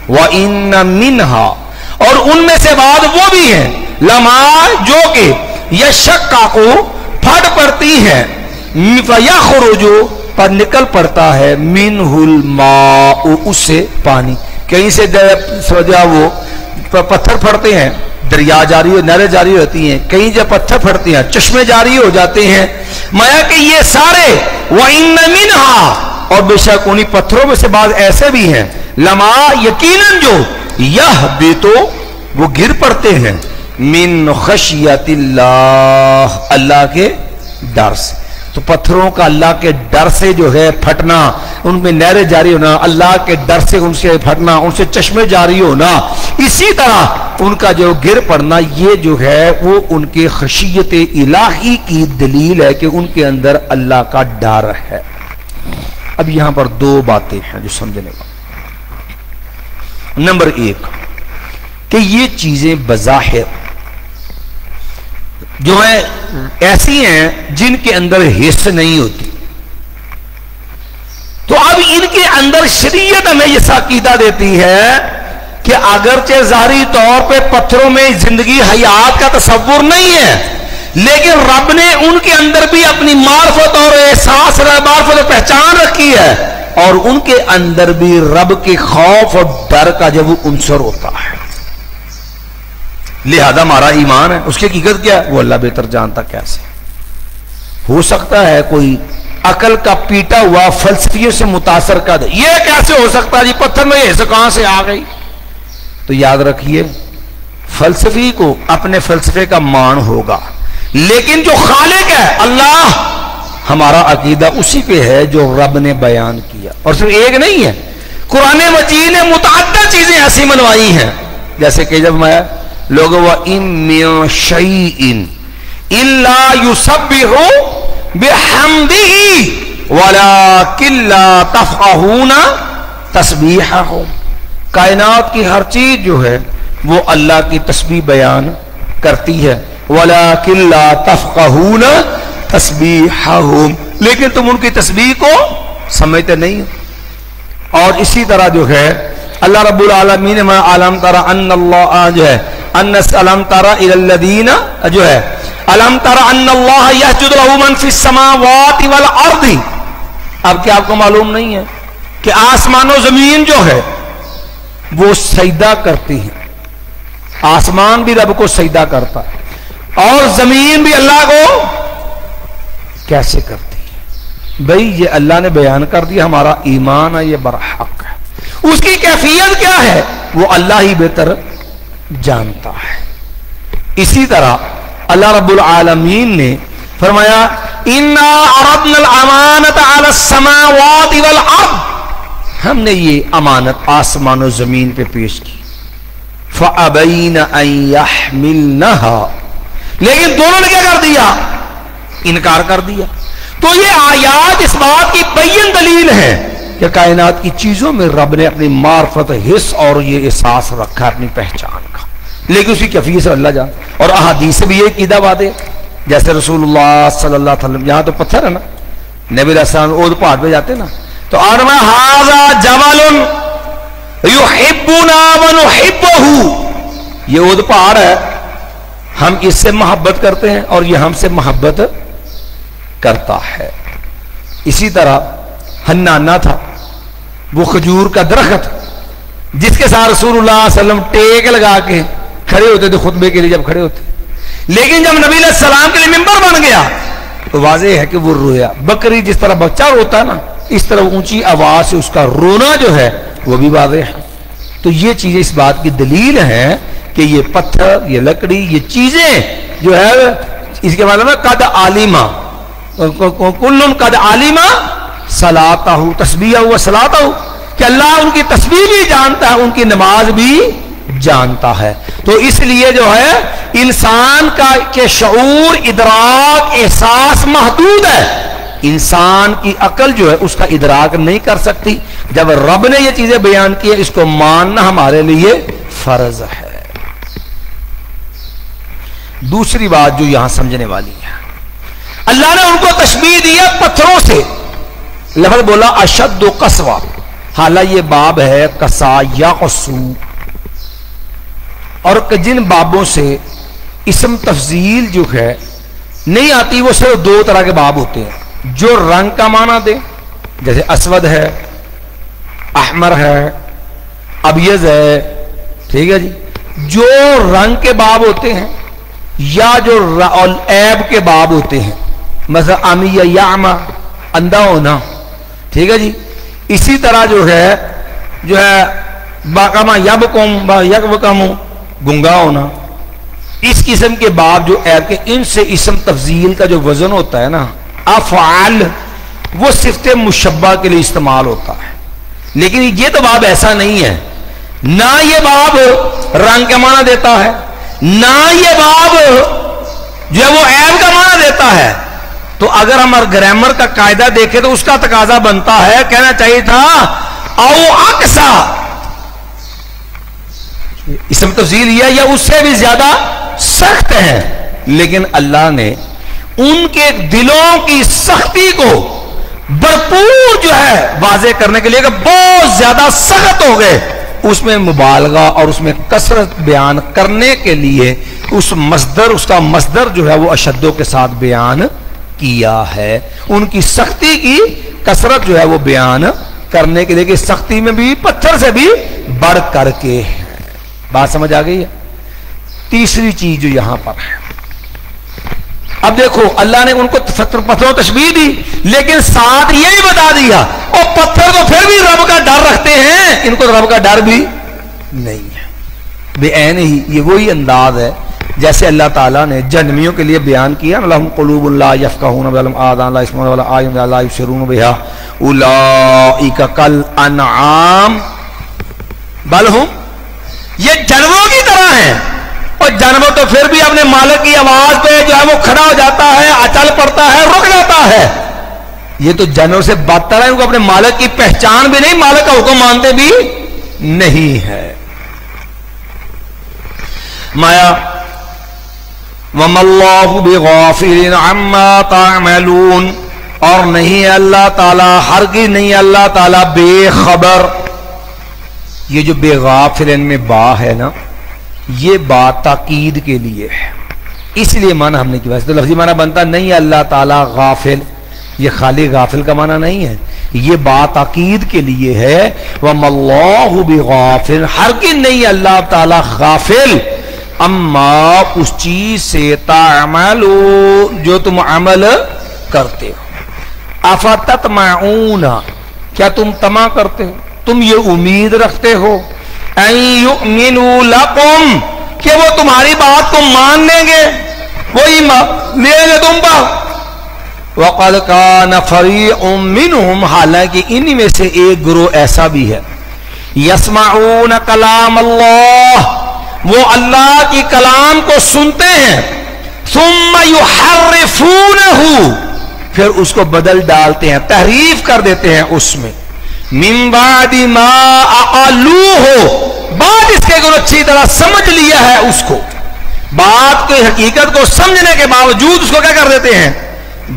Speaker 1: وَإِنَّ مِنْهَا، اور ان میں سے بعد وہ بھی ہیں، لما، جو کہ یشقق، پھٹ پڑتی ہیں، فَيَخْرُجُ، پر نکل پڑتا ہے، مِنْهُ الْمَاءُ، اس سے پانی. کہیں سے سمجھا وہ پتھر پھٹتے ہیں، دریا جاری ہو، نہریں جاری ہوتی ہیں، کہیں جب پتھر پھٹتے ہیں چشمے جاری ہو جاتے ہیں. مایا کہ یہ سارے، وَإِنَّ مِنْهَا، اور بے شک انہی پتھروں میں سے بعض ایسے بھی ہیں، لما، یقیناً جو، یہبطو، وہ گر پڑتے ہیں، من خشیت اللہ، اللہ کے ڈر سے. تو پتھروں کا اللہ کے ڈر سے جو ہے پھٹنا، ان میں نہریں جاری ہونا، اللہ کے ڈر سے ان سے پھٹنا، ان سے چشمے جاری ہونا، اسی طرح ان کا جو گر پڑنا، یہ جو ہے وہ ان کے خشیت الہی کی دلیل ہے کہ ان کے اندر اللہ کا ڈر ہے. اب یہاں پر 2 باتیں ہیں جو سمجھنے کا. نمبر 1 کہ یہ چیزیں بظاہر جو ہیں ایسی ہیں جن کے اندر حس نہیں ہوتی. تو اب ان کے اندر شریعت ہمیں یہ عقیدہ دیتی ہے کہ اگرچہ ظاہری طور پہ پتھروں میں زندگی حیات کا تصور نہیں ہے، لیکن رب نے ان کے اندر بھی اپنی معرفت اور احساس، معرفت اور پہچان رکھی ہے، اور ان کے اندر بھی رب کے خوف اور ڈر کا جب وہ عنصر ہوتا ہے. لہذا ہمارا ایمان ہے، اس کی حقیقت کیا ہے وہ اللہ بہتر جانتا. کیسے ہو سکتا ہے کوئی عقل کا پیٹا ہوا فلسفیوں سے متاثر کر دے، یہ کیسے ہو سکتا ہے جی پتھر میں یہ کہاں سے آ گئی؟ تو یاد رکھیے فلسفی کو اپنے فلسفے کا مان ہوگا، لیکن جو خالق ہے اللہ، ہمارا عقیدہ اسی پہ ہے جو رب نے بیان کیا. اور صرف ایک نہیں ہے، قرآن مجید نے متعدد چیزیں ایسی منوائی ہیں، جیسے کہ جب میں لوگوں وَإِن مِّن شَيْءٍ إِلَّا يُسَبِّحُ بِحَمْدِهِ وَلَكِن لَّا تَفْقَهُونَ تَسْبِيحَهُمْ. کائنات کی ہر چیز جو ہے وہ اللہ کی تسبیح بیان کرتی ہے، وَلَكِن لَّا تَفْقَهُونَ تسبیحہم، لیکن تم ان کی تسبیح کو سمجھتے نہیں ہو۔ اور اسی طرح جو ہے اللہ رب العالمین میں علم ترى ان اللہ جو ہے ان علم ترى الى الذین جو ہے علم ترى ان اللہ یسجد له من فی السماوات والارض، اب کیا آپ کو معلوم نہیں ہے کہ آسمان و زمین جو ہے وہ سجدہ کرتی ہیں، آسمان بھی رب کو سجدہ کرتا ہے اور زمین بھی اللہ کو کیسے کرتی ہے؟ بھئی یہ اللہ نے بیان کر دیا، ہمارا ایمان ہے یہ برحق ہے، اس کی کیفیت کیا ہے وہ اللہ ہی بہتر جانتا ہے۔ اسی طرح اللہ رب العالمین نے فرمایا اِنَّا عَرَضْنَا الْأَمَانَةَ عَلَى السَّمَاوَاتِ وَالْأَرْضِ، ہم نے یہ امانت آسمان و زمین پہ پیش کی، فَأَبَيْنَ أَن يَحْمِلْنَهَا، لیکن دونوں نے کیا کر دیا؟ انکار کر دیا۔ تو یہ آیات اس بات کی بین دلیل ہے کہ کائنات کی چیزوں میں رب نے اپنی معرفت، حس اور یہ احساس رکھا اپنی پہچان کا، لیکن اسی کیفیت سے اللہ جان۔ اور احادیث سے بھی یہ عقیدہ باتیں، جیسے رسول اللہ صلی اللہ علیہ وسلم، یہاں تو پتھر ہے نا، نبی علیہ السلام اود پہاڑ پہ جاتے نا تو آرما ھذا جبل یحبنا ونحبہ، یہ اود پہاڑ ہے، ہم اس سے محبت کرتے ہیں اور یہ ہم سے محبت کرتا ہے۔ اسی طرح حنانہ تھا، وہ کھجور کا درخت جس کے ساتھ رسول اللہ صلی اللہ علیہ وسلم ٹیک لگا کے کھڑے ہوتے تھے خطبے کے لیے جب کھڑے ہوتے، لیکن جب نبی علیہ السلام کے لیے ممبر بن گیا تو واضح ہے کہ وہ رویا۔ بکری جس طرح بچہ روتا ہے نا، اس طرح اونچی آواز سے اس کا رونا جو ہے وہ بھی واضح ہے۔ تو یہ چیزیں اس بات کی دلیل ہیں کہ یہ پتھر، یہ لکڑی، یہ چیزیں جو ہے اس کے معنی میں قد عالمہ، کل قد عالمہ صلاتہ، تسبیح و صلاتہ، کہ اللہ ان کی تسبیح بھی جانتا ہے، ان کی نماز بھی جانتا ہے۔ تو اس لیے جو ہے انسان کا کہ شعور، ادراک، احساس محدود ہے، انسان کی عقل جو ہے اس کا ادراک نہیں کر سکتی۔ جب رب نے یہ چیزیں بیان کی ہے، اس کو ماننا ہمارے لیے فرض ہے۔ دوسری بات جو یہاں سمجھنے والی ہے، اللہ نے ان کو تشبیہ دی ہے پتھروں سے، لفظ بولا اشد و قسوہ، حالانکہ یہ باب ہے قسا یقسو، اور جن بابوں سے اسم تفضیل جو ہے نہیں آتی وہ صرف دو طرح کے باب ہوتے ہیں، جو رنگ کا معنی دے، جیسے اسود ہے، احمر ہے، ابیض ہے، ٹھیک ہے جی، جو رنگ کے باب ہوتے ہیں یا جو عیب کے باب ہوتے ہیں، مثلا امی یا یعما، اندھا ہونا، ٹھیک ہے جی، اسی طرح جو ہے باقامہ یبکم یکبکم، گنگا ہونا، اس قسم کے باب جو عیب کے، ان سے اسم تفضیل کا جو وزن ہوتا ہے نا، افعال، وہ صفت مشبہ کے لیے استعمال ہوتا ہے۔ لیکن یہ تو باب ایسا نہیں ہے، نہ یہ باب رنگ کا معنی دیتا ہے، نہ یہ باب جو ہے وہ عیب کا معنی دیتا ہے۔ تو اگر ہم گرامر کا قاعدہ دیکھیں تو اس کا تقاضا بنتا ہے، کہنا چاہیے تھا او اقصا، اسم تفضیل یا اس سے بھی زیادہ سخت ہے، لیکن اللہ نے ان کے دلوں کی سختی کو بھرپور جو ہے واضح کرنے کے لیے کہ بہت زیادہ سخت ہو گئے، اس میں مبالغہ اور اس میں کثرت بیان کرنے کے لیے اس کا مصدر جو ہے وہ اشدوں کے ساتھ بیان کیا ہے، ان کی سختی کی کثرت جو ہے وہ بیان کرنے کے لیے کہ سختی میں بھی پتھر سے بھی بڑھ کر کے۔ بات سمجھ آ گئی ہے؟ تیسری چیز جو یہاں پر ہے، اب دیکھو اللہ نے ان کو پتھروں تشبیہ دی، لیکن ساتھ یہ بھی بتا دیا اور پتھر تو پھر بھی رب کا ڈر رکھتے ہیں، ان کو رب کا ڈر بھی نہیں ہے۔ بے عین ہی یہ وہی انداز ہے جیسے اللہ تعالیٰ نے جہنمیوں کے لیے بیان کیا، لَهُمْ قُلُوبٌ لَا يَفْقَهُونَ بِهَا وَلَهُمْ آذَانٌ لَا يَسْمَعُونَ بِهَا وَلَهُمْ أَعْيُنٌ لَا يُبْصِرُونَ بِهَا أُولَٰئِكَ كَالْأَنْعَامِ بَلْ هُمْ، یہ جانوروں کی طرح ہیں، اور جانور تو پھر بھی اپنے مالک کی آواز پہ جو ہے وہ کھڑا ہو جاتا ہے، اچل پڑتا ہے، رک جاتا ہے۔ یہ تو جانور سے بدتر ہے، ان کو اپنے مالک کی پہچان بھی نہیں، مالک کا حکم مانتے بھی نہیں ہے۔ مایا وَمَا اللَّهُ بِغَافِلٍ عَمَّا تَعْمَلُونَ، اور نہیں اللہ تعالیٰ، ہرگز نہیں اللہ تعالیٰ بے خبر. یہ جو بے غافلن میں با ہے نا، یہ بات تاکید کے لیے ہے، اس لیے معنی ہم نے کیا. تو لفظی معنی بنتا نہیں اللہ تعالیٰ غافل، یہ خالی غافل کا معنی نہیں ہے، یہ بات تاکید کے لیے ہے. وَمَا اللَّهُ بِغَافِلٍ، ہرگز نہیں اللہ تعالیٰ غافل، اما اس چیز سے تعملون جو تم عمل کرتے ہو. افتطمعون، کیا تم طمع کرتے ہو، تم یہ امید رکھتے ہو، ان یؤمنوا لکم، کہ وہ تمہاری بات کو مان لیں گے، وہی لیں گے تم پر. وقد کان فریق منہم، حالانکہ انہی میں سے ایک گروہ ایسا بھی ہے، یسمعون کلام اللہ، وہ اللہ کی کلام کو سنتے ہیں، ثم یحرفونہ، پھر اس کو بدل ڈالتے ہیں، تحریف کر دیتے ہیں اس میں، من بعد ما عقلوہ، بعد اس کے انہوں اچھی طرح سمجھ لیا ہے اس کو، بات کی حقیقت کو سمجھنے کے باوجود اس کو کیا کر دیتے ہیں،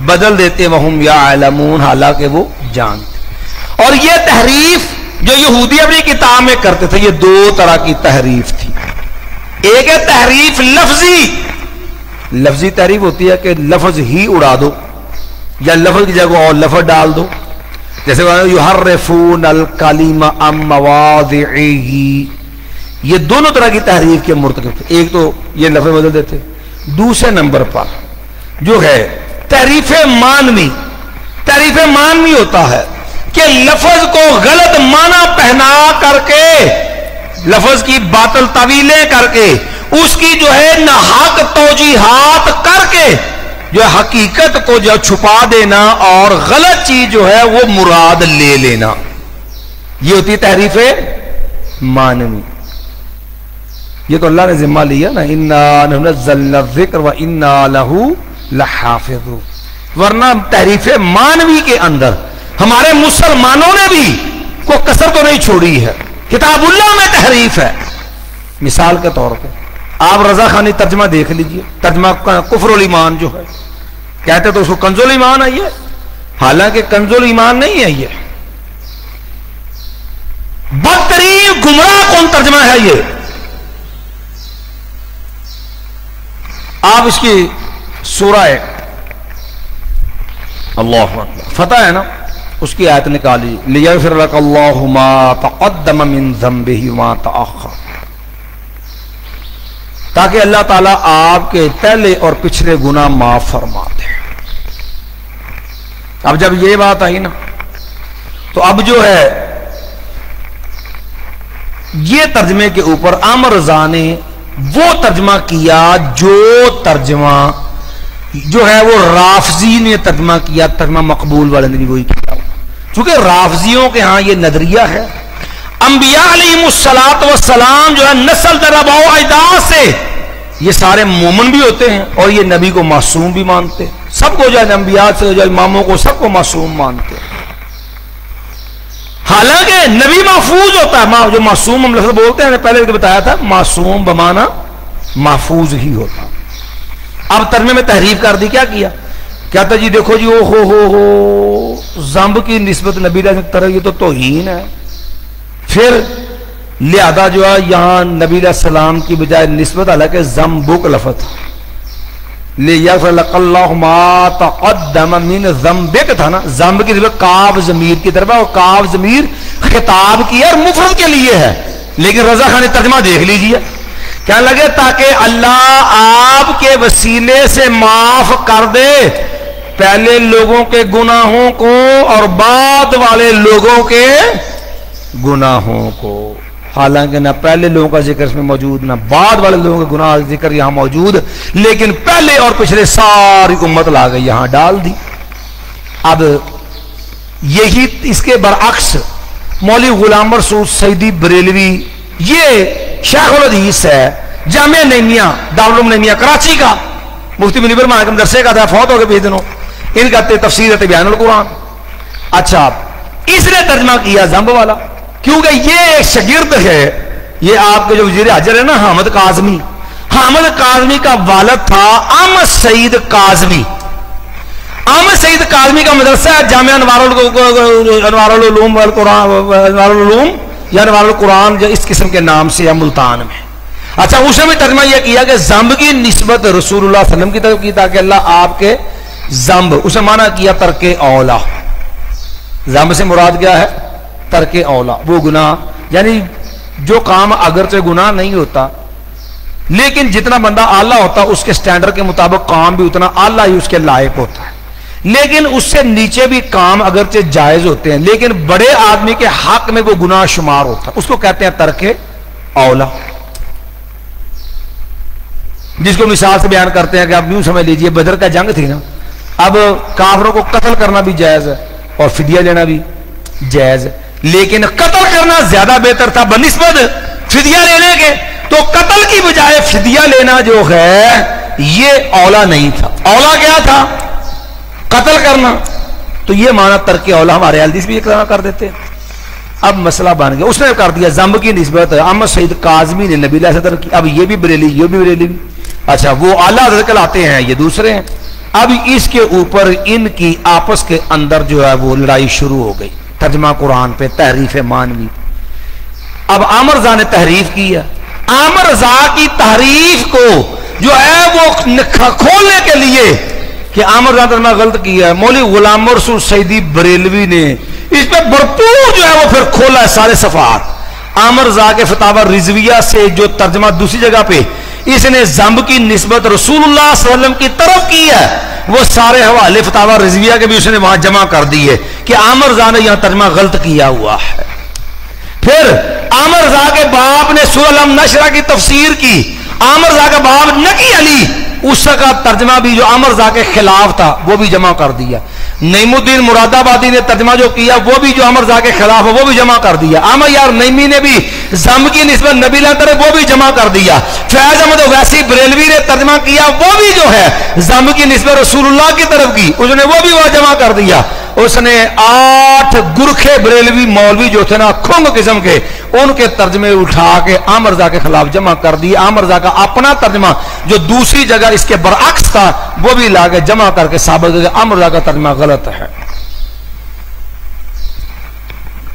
Speaker 1: بدل دیتے ہیں. وہم یعلمون، حالانکہ وہ جانتے. اور یہ تحریف جو یہودی اپنی کتاب میں کرتے تھے، یہ دو طرح کی تحریف تھی. ایک ہے تحریف لفظی، لفظی تحریف ہوتی ہے کہ لفظ ہی اڑا دو یا لفظ کی جگہ اور لفظ ڈال دو، جیسے یحرفون الکلم عن مواضعہ، یہ دونوں طرح کی تحریف کے مرتکب تھے. ایک تو یہ لفظ بدل دیتے. دوسرے نمبر پر جو ہے تحریف مانوی، تحریف مانوی ہوتا ہے کہ لفظ کو غلط معنی پہنا کر کے، لفظ کی باطل تعویلیں کر کے، اس کی جو ہے ناحق توجیحات کر کے جو ہے حقیقت کو جو چھپا دینا اور غلط چیز جو ہے وہ مراد لے لینا، یہ ہوتی ہے تحریف مانوی. یہ تو اللہ نے ذمہ لیا نا، انا نزلنا الذکر وانا لہ لحافظون. ورنہ تحریف مانوی کے اندر ہمارے مسلمانوں نے بھی کوئی کسر تو نہیں چھوڑی ہے، کتاب اللہ میں تحریف ہے. مثال کے طور پہ آپ رضا خانی ترجمہ دیکھ لیجئے، ترجمہ کفر الایمان جو ہے، کہتے تو اس کو کنز الایمان ہے یہ، حالانکہ کنز الایمان نہیں ہے، یہ بدترین گمراہ کون ترجمہ ہے. یہ آپ اس کی سورہ اللہ فتح ہے نا، اس کی آیت نکالی، لیغفر لک اللہ ما تقدم من ذنبہ وما تأخر، تاکہ اللہ تعالیٰ آپ کے پہلے اور پچھلے گناہ معاف فرما دے. اب جب یہ بات آئی نا، تو اب جو ہے یہ ترجمے کے اوپر عامر رضا نے وہ ترجمہ کیا جو ترجمہ جو ہے وہ رافضی نے ترجمہ کیا، ترجمہ مقبول والے نے بھی وہی کیا. چونکہ رافضیوں کے ہاں یہ نظریہ ہے، انبیاء علیہم السلام جو ہے نسل در آباء و اجداد سے یہ سارے مومن بھی ہوتے ہیں اور یہ نبی کو معصوم بھی مانتے ہیں، سب کو جو ہے انبیاء سے جو اماموں کو سب کو معصوم مانتے ہیں. حالانکہ نبی محفوظ ہوتا ہے، جو معصوم ہم لفظ بولتے ہیں، پہلے بھی بتایا تھا، معصوم بمانا محفوظ ہی ہوتا. اب ترجمے میں تحریف کر دی، کیا کیا، کہتا جی دیکھو جی او ہو زمب کی نسبت نبی علیہ السلام، یہ تو توہین ہے. پھر لہذا جو ہے یہاں نبی علیہ السلام کی بجائے نسبت، حالانکہ زمبک لفظ لیغفر لک اللہ ما تقدم من ذنبک تھا نا، ذنب کی نسبت کاف ضمیر کی طرف ہے، اور کاف ضمیر خطاب کی ہے اور مفرد کے لیے ہے. لیکن رضا خان ترجمہ دیکھ لیجئے، کیا لگے تاکہ اللہ آپ کے وسیلے سے معاف کر دے پہلے لوگوں کے گناہوں کو اور بعد والے لوگوں کے گناہوں کو. حالانکہ نہ پہلے لوگوں کا ذکر اس میں موجود، نہ بعد والے لوگوں کے گناہ کا ذکر یہاں موجود، لیکن پہلے اور پچھلے ساری امت لا گئی یہاں ڈال دی. اب یہی اس کے برعکس مولوی غلام رسول سیدی بریلوی، یہ شیخ الحدیث ہے، جامعہ نعیمیہ دارالعلوم نعیمیہ کراچی کا، مفتی منیبر محکم درسے کا تھا، فوت ہو گئے پچھلے دنوں. ان کا تفسیر بیان القرآن. اچھا اس نے ترجمہ کیا زمب والا، کیونکہ یہ ایک شاگرد ہے، یہ آپ کے جو وزیر حاجر ہے نا حامد کاظمی، حامد کاظمی کا والد تھا احمد سعید کاظمی. احمد سعید کاظمی کا مدرسہ ہے جامعہ انوار العلوم یا انوار القرآن اس قسم کے نام سے یا ملتان میں. اچھا اس نے بھی ترجمہ یہ کیا کہ ذنب کی نسبت رسول اللہ صلی اللہ علیہ وسلم کی طرف کی تاکہ اللہ آپ کے ذنب، اسے معنی کیا ترک اولا. ذنب سے مراد کیا ہے؟ ترک اولا، وہ گناہ یعنی جو کام اگرچہ گناہ نہیں ہوتا لیکن جتنا بندہ اعلیٰ ہوتا اس کے سٹینڈرڈ کے مطابق کام بھی اتنا اعلیٰ ہی اس کے لائق ہوتا ہے. لیکن اس سے نیچے بھی کام اگرچہ جائز ہوتے ہیں لیکن بڑے آدمی کے حق میں وہ گناہ شمار ہوتا ہے، اس کو کہتے ہیں ترک اولا. جس کو مثال سے بیان کرتے ہیں کہ اب یوں سمجھ لیجئے بدر کا جنگ تھی نا، اب کافروں کو قتل کرنا بھی جائز ہے اور فدیہ لینا بھی جائز ہے، لیکن قتل کرنا زیادہ بہتر تھا بنسبت فدیہ لینے کے. تو قتل کی بجائے فدیہ لینا جو ہے یہ اولا نہیں تھا. اولا کیا تھا؟ قتل کرنا. تو یہ معنی ترک اولا ہمارے حدیث بھی اقرار کر دیتے. اب مسئلہ بن گیا، اس نے کر دیا ذنب کی نسبت احمد سعید کاظمی نے نبی اللہ صدر کی. اب یہ بھی بریلی، یہ بھی بریلی بھی. اچھا وہ اعلیٰ حضرت آتے ہیں، یہ دوسرے ہیں. اب اس کے اوپر ان کی آپس کے اندر جو ہے وہ لڑائی شروع ہو گئی ترجمہ قرآن پہ، تحریف مانوی. اب عامر رضا نے تحریف کی ہے. عامر رضا کی تحریف کو جو ہے وہ کھولنے کے لیے کہ عامر رضا نے غلط کیا ہے، مولوی غلام رسول سیدی بریلوی نے اس پہ بھرپور جو ہے وہ پھر کھولا ہے سارے صفحات. عامر رضا کے فتاوی رضویہ سے جو ترجمہ دوسری جگہ پہ اس نے ذنب کی نسبت رسول اللہ صلی اللہ علیہ وسلم کی طرف کی ہے، وہ سارے حوالے فتاوی رضویہ کے بھی اس نے وہاں جمع کر دی ہے کہ عامر رضا نے یہاں ترجمہ غلط کیا ہوا ہے. پھر عامر رضا کے باپ نے سورہ الم نشرہ کی تفسیر کی. عامر رضا کا باپ نقی علی اس کا ترجمہ بھی جو عامر رضا کے خلاف تھا وہ بھی جمع کر دیا. نعیم الدین مراد آبادی نے ترجمہ جو کیا وہ بھی جو عامر رضا کے خلاف ہے وہ بھی جمع کر دیا. عامر یار نعیمی نے بھی ذنب کی نسبت نبی اللہ طرف وہ بھی جمع کر دیا. فیض احمد اویسی بریلوی نے ترجمہ کیا وہ بھی جو ہے ذنب کی نسبت رسول اللہ کی طرف کی، اس نے وہ بھی وہاں جمع کر دیا. اس نے 8 گرکھے بریلوی مولوی جو تھے نا کھنگ قسم کے، ان کے ترجمے اٹھا کے عامر رضا کے خلاف جمع کر دی. عامر رضا کا اپنا ترجمہ جو دوسری جگہ اس کے برعکس تھا وہ بھی لا کے جمع کر کے ثابت کر کے عامر رضا کا ترجمہ غلط ہے.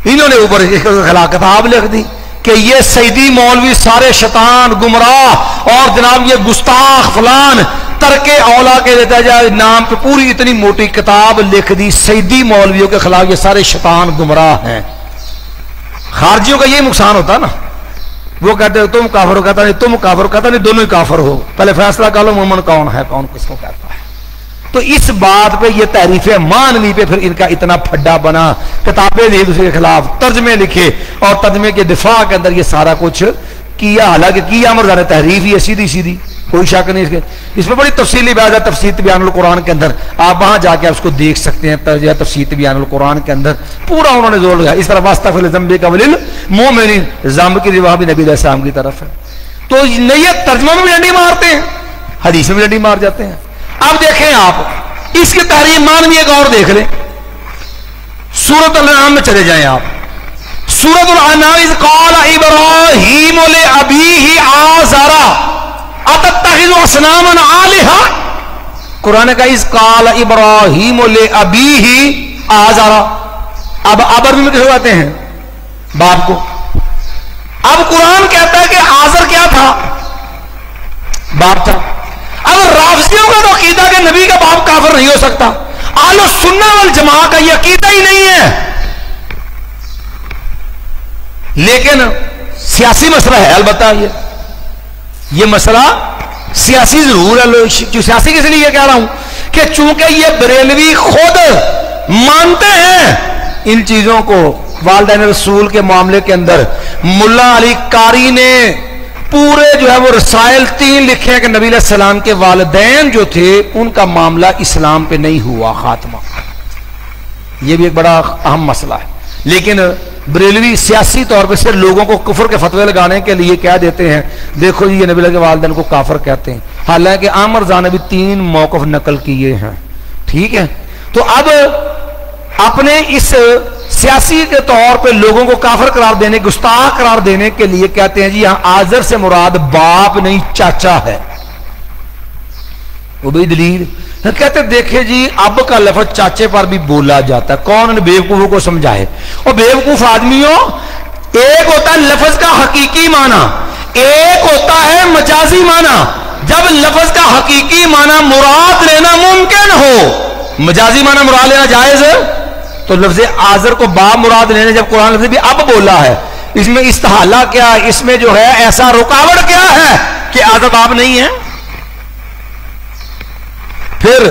Speaker 1: انہوں نے اوپر اس کے خلاف کتاب لکھ دی کہ یہ سیدی مولوی سارے شیطان گمراہ اور جناب یہ گستاخ فلان ترک اولا کے دیتا جائے نام پہ پوری اتنی موٹی کتاب لکھ دی سیدی مولویوں کے خلاف، یہ سارے شیطان گمراہ ہیں. خارجیوں کا یہ نقصان ہوتا نا، وہ کہتے ہیں تم کافر ہو، کہتا نہیں تم کافر، کہتا نہیں دونوں ہی کافر ہو. پہلے فیصلہ کر لو مومن کون ہے کون کس کو کہتا ہے. تو اس بات پہ یہ تحریف مانوی پہ پھر ان کا اتنا پھڈا بنا، کتابیں ایک دوسرے کے خلاف ترجمے لکھے اور ترجمے کے دفاع کے اندر یہ سارا کچھ کیا. حالانکہ کیا عامر رضا نے تحریف ہی ہے سیدھی سیدھی، کوئی شک نہیں. اس میں بڑی تفصیلی بات ہے تفسیر بیان القرآن کے اندر، آپ وہاں جا کے اس کو دیکھ سکتے ہیں. تفسیر بیان القرآن کے اندر پورا انہوں نے زور لگایا. اس طرح واستغفر لذنبک وللمؤمنین، ذنب کی روا بھی نبی علیہ السلام کی طرف ہے. تو یہ ترجمہ میں بھی ڈنڈی مارتے ہیں، حدیث میں بھی ڈنڈی مار جاتے ہیں. اب دیکھیں آپ اس کی تحریر مانوی ایک اور دیکھ لیں. سورۃ الانعام میں چلے جائیں آپ. سورۃ الانعام اذ قال ابراہیم لابیہ آزر اتتخذ اصناما آلہہ، قرآن کا اذ قال ابراہیم لابیہ آزر. اب ابر میں کس کو کہتے ہیں؟ باپ کو. اب قرآن کہتا ہے کہ آزر کیا تھا؟ باپ تھا. اب رافضیوں کا تو عقیدہ کہ نبی کا باپ کافر نہیں ہو سکتا، اہل السنہ والجماعہ کا یہ عقیدہ ہی نہیں ہے. لیکن سیاسی مسئلہ ہے، البتہ یہ مسئلہ سیاسی ضرور ہے. سیاسی کس لیے کہہ رہا ہوں کہ چونکہ یہ بریلوی خود مانتے ہیں ان چیزوں کو. والدین رسول کے معاملے کے اندر ملا علی قاری نے پورے جو ہے وہ رسائل 3 لکھے ہیں کہ نبی علیہ السلام کے والدین جو تھے ان کا معاملہ اسلام پہ نہیں ہوا خاتمہ. یہ بھی ایک بڑا اہم مسئلہ ہے. لیکن بریلوی سیاسی طور پہ صرف لوگوں کو کفر کے فتوے لگانے کے لیے کہہ دیتے ہیں دیکھو جی یہ نبی علیہ کے والدین کو کافر کہتے ہیں، حالانکہ عامر رضا نے بھی 3 موقف نقل کیے ہیں. ٹھیک ہے، تو اب اپنے اس سیاسی کے طور پہ لوگوں کو کافر قرار دینے، گستاخ قرار دینے کے لیے کہتے ہیں جی یہاں آزر سے مراد باپ نہیں چاچا ہے. وہ بھی دلیل کہتے ہیں دیکھیں جی اب کا لفظ چاچے پر بھی بولا جاتا ہے. کون ان بیوقوفوں کو سمجھائے؟ اور بیوقوف آدمیوں، ایک ہوتا ہے لفظ کا حقیقی معنی، ایک ہوتا ہے مجازی معنی. جب لفظ کا حقیقی معنی مراد لینا ممکن ہو، مجازی معنی مراد لینا جائز ہے، تو لفظ آزر کو باپ مراد لینے جب قرآن لفظ بھی اب بولا ہے، اس میں استحالہ کیا، اس میں جو ہے ایسا رکاوٹ کیا ہے کہ آزر باپ نہیں ہے؟ پھر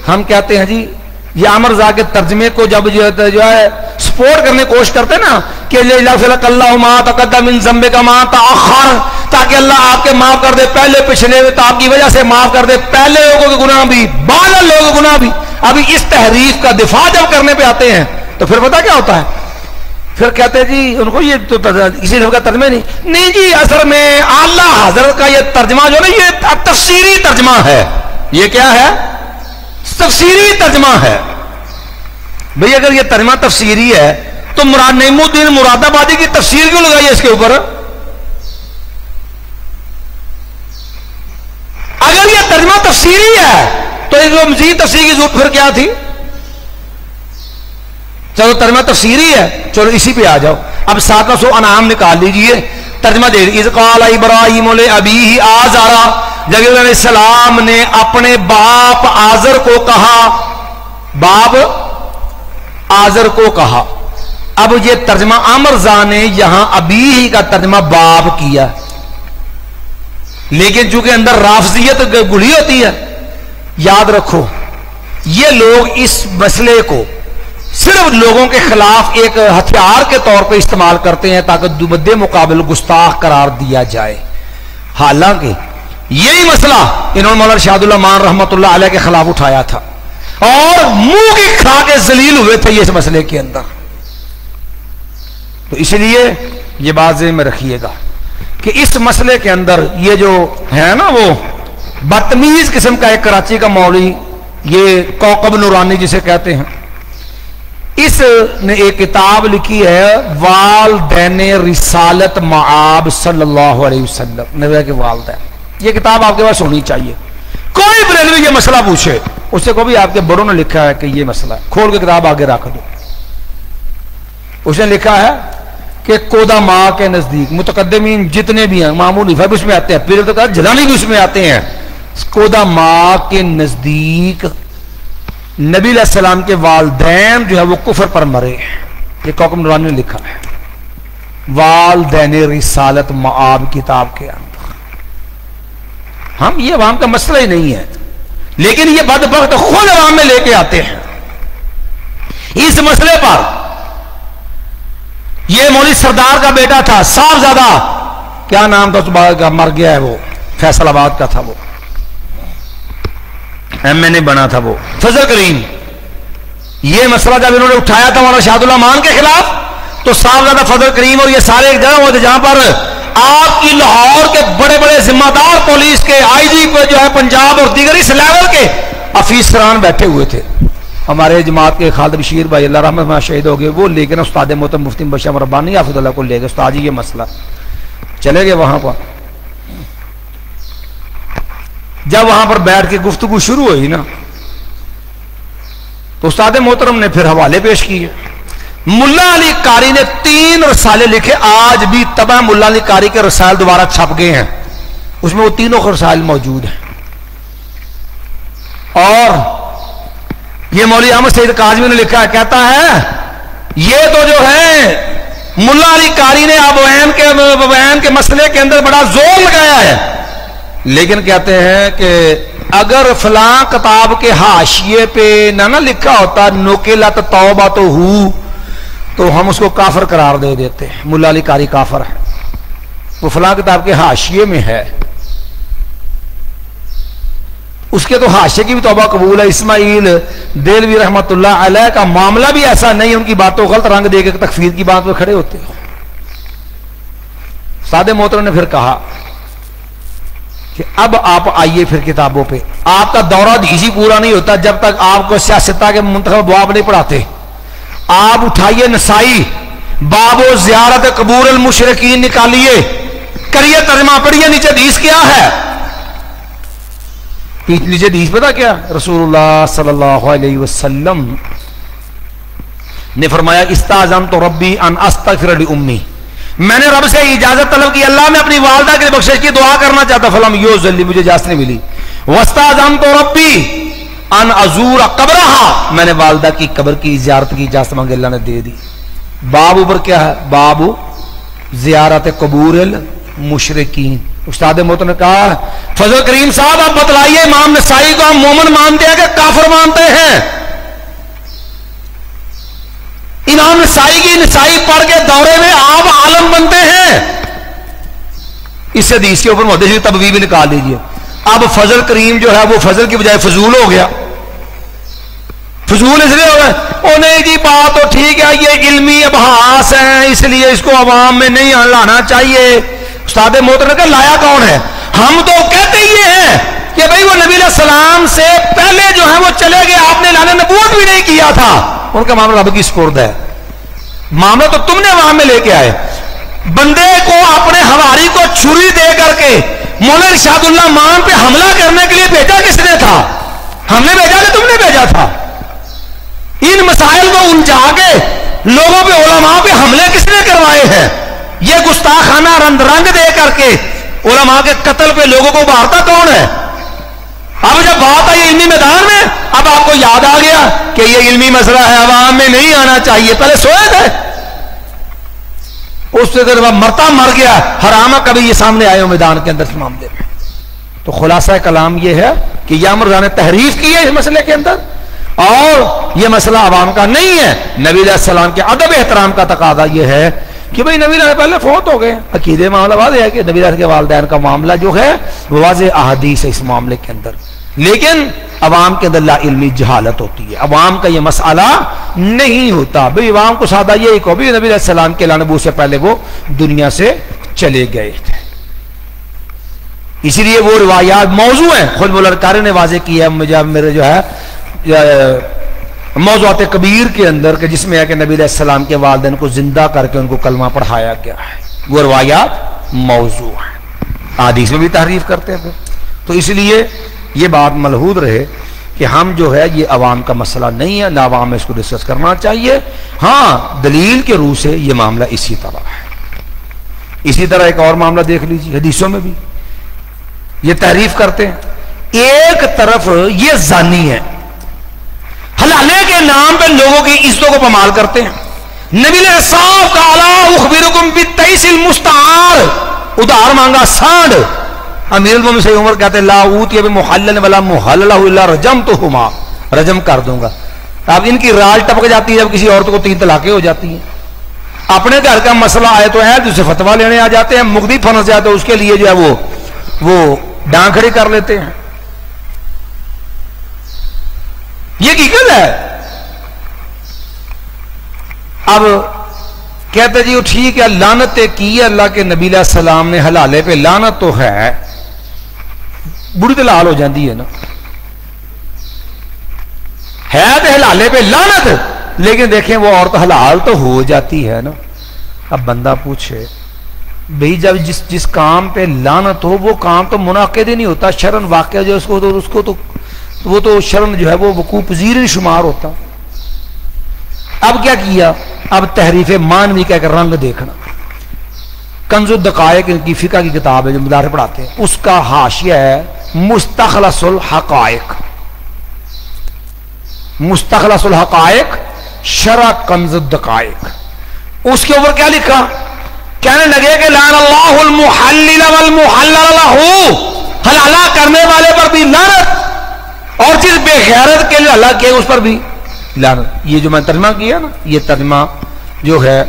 Speaker 1: ہم کہتے ہیں جی یہ عمر زا کے ترجمے کو جب جو ہے سپورٹ کرنے کی کوشش کرتے نا کہ اللہ ما تقدم من ذنبک ما تاخر، تاکہ اللہ آپ کے معاف کر دے پہلے پچھلے، تو آپ کی وجہ سے معاف کر دے پہلے لوگوں کے گناہ بھی بعد لوگوں کے گناہ بھی. ابھی اس تحریف کا دفاع جب کرنے پہ آتے ہیں تو پھر پتہ کیا ہوتا ہے؟ پھر کہتے ہیں جی ان کو یہ تو اسی لفظ کا ترجمہ نہیں جی، اصل میں اعلیٰ حضرت کا یہ ترجمہ جو نا یہ تفسیری ترجمہ ہے. یہ کیا ہے؟ تفسیری ترجمہ ہے. بھئی اگر یہ ترجمہ تفسیری ہے تو نعیم الدین مراد آبادی کی تفسیر کیوں لگائی ہے اس کے اوپر؟ اگر یہ ترجمہ تفسیری ہے تو ایک مزید تفسیر کی ضرورت پھر کیا تھی؟ چلو ترجمہ تفسیری ہے، چلو اسی پہ آ جاؤ. اب 700 انعام نکال لیجئے، ترجمہ دے اذ قال ابراہیم لابیہ آزر، جب ابراہیم علیہ السلام نے اپنے باپ آزر کو کہا، باپ آزر کو کہا. اب یہ ترجمہ عمر زا نے یہاں ابی کا ترجمہ باپ کیا، لیکن چونکہ اندر رافضیت گڑھی ہوتی ہے. یاد رکھو یہ لوگ اس مسئلے کو صرف لوگوں کے خلاف ایک ہتھیار کے طور پہ استعمال کرتے ہیں تاکہ مد مقابل گستاخ قرار دیا جائے. حالانکہ یہی مسئلہ انہوں نے مولانا شہاد اللہ مان رحمۃ اللہ علیہ کے خلاف اٹھایا تھا اور منہ کی کھا کے ذلیل ہوئے تھے یہ اس مسئلے کے اندر. تو اس لیے یہ بات ذہن میں رکھیے گا کہ اس مسئلے کے اندر یہ جو ہے نا وہ بدتمیز قسم کا ایک کراچی کا مولوی، یہ کوکب نورانی جسے کہتے ہیں، اس نے ایک کتاب لکھی ہے والدین رسالت معاب صلی اللہ علیہ وسلم، نبی کے والدین. یہ کتاب آپ کے پاس ہونی چاہیے. کوئی بریلوی یہ مسئلہ پوچھے اس سے کو بھی آپ کے بڑوں نے لکھا ہے کہ یہ مسئلہ ہے، کھول کے کتاب آگے رکھ دو. اس نے لکھا ہے کہ کودا ماں کے نزدیک متقدمین جتنے بھی ہیں، معمولی بھی اس میں آتے ہیں، پھر تو جلانی بھی اس میں آتے ہیں، کودا ماں کے نزدیک نبی علیہ السلام کے والدین جو ہے وہ کفر پر مرے. یہ کوکب نورانی نے لکھا ہے والدین رسالت معاب کتاب کے اندر. ہم یہ عوام کا مسئلہ ہی نہیں ہے، لیکن یہ بدبخت خود عوام میں لے کے آتے ہیں اس مسئلے پر. یہ مولوی سردار کا بیٹا تھا، صاحبزادہ کیا نام تھا اس کا، مر گیا ہے وہ، فیصل آباد کا تھا، وہ ایم این اے بنا تھا، وہ فضل کریم. یہ مسئلہ جب انہوں نے اٹھایا تھا مولانا شہاد اللہ مان کے خلاف تو صاحبزادہ فضل کریم اور یہ سارے ایک جگہ ہوئے تھے جہاں پر آپ کی لاہور کے بڑے بڑے ذمہ دار پولیس کے آئی جی پہ جو ہے پنجاب اور دیگر اس لیول کے افیسران بیٹھے ہوئے تھے. ہمارے جماعت کے خالد بشیر بھائی اللہ رحمت میں شہید ہو گئے، وہ لے کے نا استاد محترم مفتی بشیر ربانی حافظ اللہ کو لے گئے، استاد جی یہ مسئلہ چلے گئے وہاں پر. جب وہاں پر بیٹھ کے گفتگو شروع ہوئی نا تو استاد محترم نے پھر حوالے پیش کیے. ملا علی قاری نے 3 رسالے لکھے، آج بھی طبع ملا علی قاری کے رسائل دوبارہ چھپ گئے ہیں، اس میں وہ تینوں رسائل موجود ہیں. اور یہ مولوی احمد سعید کاظمی نے لکھا ہے، کہتا ہے یہ تو جو ہے ملا علی قاری نے ابوین کے مسئلے کے اندر بڑا زور لگایا ہے، لیکن کہتے ہیں کہ اگر فلاں کتاب کے حاشیے پہ نہ لکھا ہوتا نقلت توبہ تو ہم اس کو کافر قرار دے دیتے ہیں. ملا علی قاری کافر ہے، وہ فلاں کتاب کے حاشیے میں ہے، اس کے تو حاشیے کی بھی توبہ قبول ہے. اسماعیل دہلوی رحمت اللہ علیہ کا معاملہ بھی ایسا نہیں، ان کی باتوں غلط رنگ دے کے تکفیر کی بات پہ کھڑے ہوتے ہیں. سادہ محترم نے پھر کہا کہ اب آپ آئیے پھر کتابوں پہ. آپ کا دورہ دیجی پورا نہیں ہوتا جب تک آپ کو سیاستہ کے منتخب ابواب نہیں پڑھاتے. آپ اٹھائیے نسائی باب و زیارت قبور المشرکین نکالیے, کریے ترجمہ, پڑھیے نیچے حدیث کیا ہے. نیچے حدیث پتا کیا؟ رسول اللہ صلی اللہ علیہ وسلم نے فرمایا استاذنت ربی ان استغفر لامي, میں نے رب سے اجازت طلب کی, اللہ میں اپنی والدہ کے لیے بخشش کی دعا کرنا چاہتا, فلم یوزلی, مجھے اجازت نہیں ملی. واستاذنت ربی ان ازور قبرها, میں نے والدہ کی قبر کی زیارت کی اجازت مانگی, اللہ نے دے دی. باب اوپر کیا ہے؟ باب زیارت قبور المشرکین. استاد محترم نے کہا فضل کریم صاحب آپ بتلائیے امام نسائی کو ہم مومن مانتے ہیں کہ کافر مانتے ہیں؟ امام نسائی کی نسائی پڑھ کے دورے میں آپ عالم بنتے ہیں. اس حدیث کے اوپر محدث تبویب بھی نکال لیجیے. اب فضل کریم جو ہے وہ فضل کی بجائے فضول ہو گیا. فضول اس لیے ہو گیا, او نہیں جی بات تو ٹھیک ہے, یہ علمی ابحاث ہیں اس لیے اس کو عوام میں نہیں لانا چاہیے. استاد محترم کا لایا کون ہے؟ ہم تو کہتے ہی ہیں کہ بھئی وہ نبی علیہ السلام سے پہلے جو ہے وہ چلے گئے, آپ نے اعلان نبوت بھی نہیں کیا تھا, ان کا معاملہ رب کی سپرد ہے. معاملہ تو تم نے وہاں میں لے کے آئے. بندے کو اپنے ہواری کو چھری دے کر کے مولانا ارشاد اللہ مان پہ حملہ کرنے کے لیے بھیجا کس نے تھا؟ ہم نے بھیجا کہ تم نے بھیجا تھا؟ ان مسائل کو الجھا کے لوگوں پہ علماء پہ حملے کس نے کروائے ہیں؟ یہ گستاخانہ رنگ دے کر کے علماء کے قتل پہ لوگوں کو ابھارتا کون ہے؟ اب جب بات آئی علمی میدان میں, اب آپ کو یاد آ گیا کہ یہ علمی مسئلہ ہے, عوام میں نہیں آنا چاہیے. پہلے سوئے تھے, اس سے مرتا مر گیا, حرام کبھی یہ سامنے آئے ہو میدان کے اندر اس معاملے میں. تو خلاصہ کلام یہ ہے کہ یا مرزا نے تحریف کی ہے اس مسئلے کے اندر, اور یہ مسئلہ عوام کا نہیں ہے. نبی علیہ السلام کے ادب احترام کا تقاضا یہ ہے کہ بھئی نبی علیہ پہلے فوت ہو گئے. عقیدے معاملہ واضح ہے کہ نبی علیہ کے والدین کا معاملہ جو ہے وہ واضح احادیث ہے اس معاملے کے اندر, لیکن عوام کے اندر لا علمی جہالت ہوتی ہے. عوام کا یہ مسئلہ نہیں ہوتا. بھئی عوام کو سادہ یہی کہو بھی نبی علیہ السلام کے اعلان نبوت سے پہلے وہ دنیا سے چلے گئے تھے. اسی لیے وہ روایات موضوع ہیں, خود مولرکاری نے واضح کیا ہے میرے جو ہے موضوعات کبیر کے اندر, کہ جس میں ہے کہ نبی علیہ السلام کے والدین کو زندہ کر کے ان کو کلمہ پڑھایا گیا ہے. وہ روایات موضوع ہیں, حدیث میں بھی تحریف کرتے ہیں. تو اس لیے یہ بات ملحوظ رہے کہ ہم جو ہے یہ عوام کا مسئلہ نہیں ہے, نہ عوام میں اس کو ڈسکس کرنا چاہیے. ہاں دلیل کے روح سے یہ معاملہ اسی طرح ہے. اسی طرح ایک اور معاملہ دیکھ لیجیے, حدیثوں میں بھی یہ تحریف کرتے ہیں. ایک طرف یہ زانی ہے, حلالے کے نام پہ لوگوں کی عزتوں کو پامال کرتے ہیں. نبی نے صاف کہا الا اخبرکم بالتیس المستعار, ادھار مانگا سانڈ. امیر المومنین سے عمر کہتے لا اوتی بمحلل ولا محلل الا رجمتهما, رجم کر دوں گا. اب ان کی رال ٹپک جاتی ہے جب کسی عورت کو 3 طلاقیں ہو جاتی ہیں. اپنے گھر کا مسئلہ آئے تو ہے دوسرے فتویٰ لینے آ جاتے ہیں, مقدی پھنس جاتے ہیں, اس کے لیے جو ہے وہ ڈانگ کھڑی کر لیتے ہیں. یہ حقیقت ہے. اب کہتے جی وہ ٹھیک ہے, لعنت کی ہے اللہ کے نبی علیہ السلام نے, حلالے پہ لعنت تو ہے, بڑی تو لال ہو جاتی ہے نا, ہے تو حلالے پہ لعنت, لیکن دیکھیں وہ عورت حلال تو ہو جاتی ہے نا. اب بندہ پوچھے بھئی جب جس کام پہ لعنت ہو وہ کام تو منعقد ہی نہیں ہوتا, شرن واقعہ جو اس کو تو وہ تو شرن جو ہے وہ وقوع پذیر ہی شمار ہوتا. اب کیا کیا؟ اب تحریف مانوی کا ایک رنگ دیکھنا. کنز الدقائق ان کی فقہ کی کتاب ہے جو مدارس پڑھاتے ہیں, اس کا حاشیہ ہے مستخلص الحقائق. مستخلص الحقائق شرح کنز الدقائق. اس کے اوپر کیا لکھا؟ کہنے لگے کہ لعن اللہ المحلل والمحلل لہ, حلالہ کرنے والے پر بھی لعنت, اور جس بے غیرت کے لیے اللہ کے اس پر بھی لعنت. یہ جو میں ترجمہ کیا نا, یہ ترجمہ جو ہے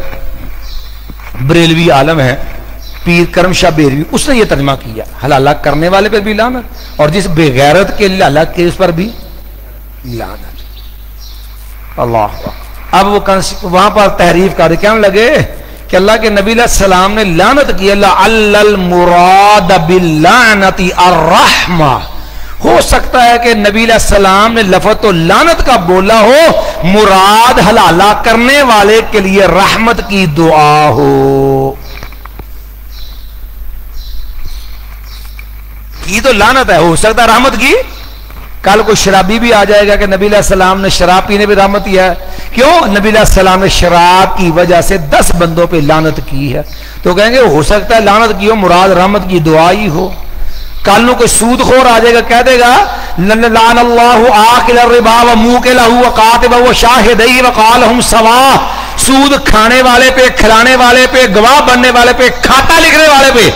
Speaker 1: بریلوی عالم ہے پیر کرم شاہ بیروی, اس نے یہ ترجمہ کیا, حلالہ کرنے والے پر بھی لعنت اور جس بے غیرت کے لیے اللہ کے اس پر بھی لعنت. اللہ. اب وہ وہاں پر تحریف کر کہنے لگے کہ اللہ کے نبی علیہ السلام نے لعنت کی, لعل المراد باللعنت الرحمہ ہو سکتا ہے کہ نبی علیہ السلام نے لفظ تو لعنت کا بولا ہو، مراد حلالہ کرنے والے کے لیے رحمت کی دعا ہو. کی تو لعنت ہے، ہو سکتا ہے رحمت کی. کل کوئی شرابی بھی آ جائے گا کہ نبی علیہ السلام نے شراب پینے پہ رحمت کیا ہے. کیوں؟ نبی علیہ السلام نے شراب کی وجہ سے 10 بندوں پہ لعنت کی ہے. تو کہیں گے ہو سکتا ہے لعنت کی ہو، مراد رحمت کی دعا ہی ہو. کل نو کوئی سود خور آ جائے گا، کہہ دے گا لعن اللہ آکل الربا وموکلہ وقاتبہ وشاہدیہ وقالہم سواء. سود کھانے والے پہ، کھلانے والے پہ، گواہ بننے والے پہ، کھاتا لکھنے والے پہ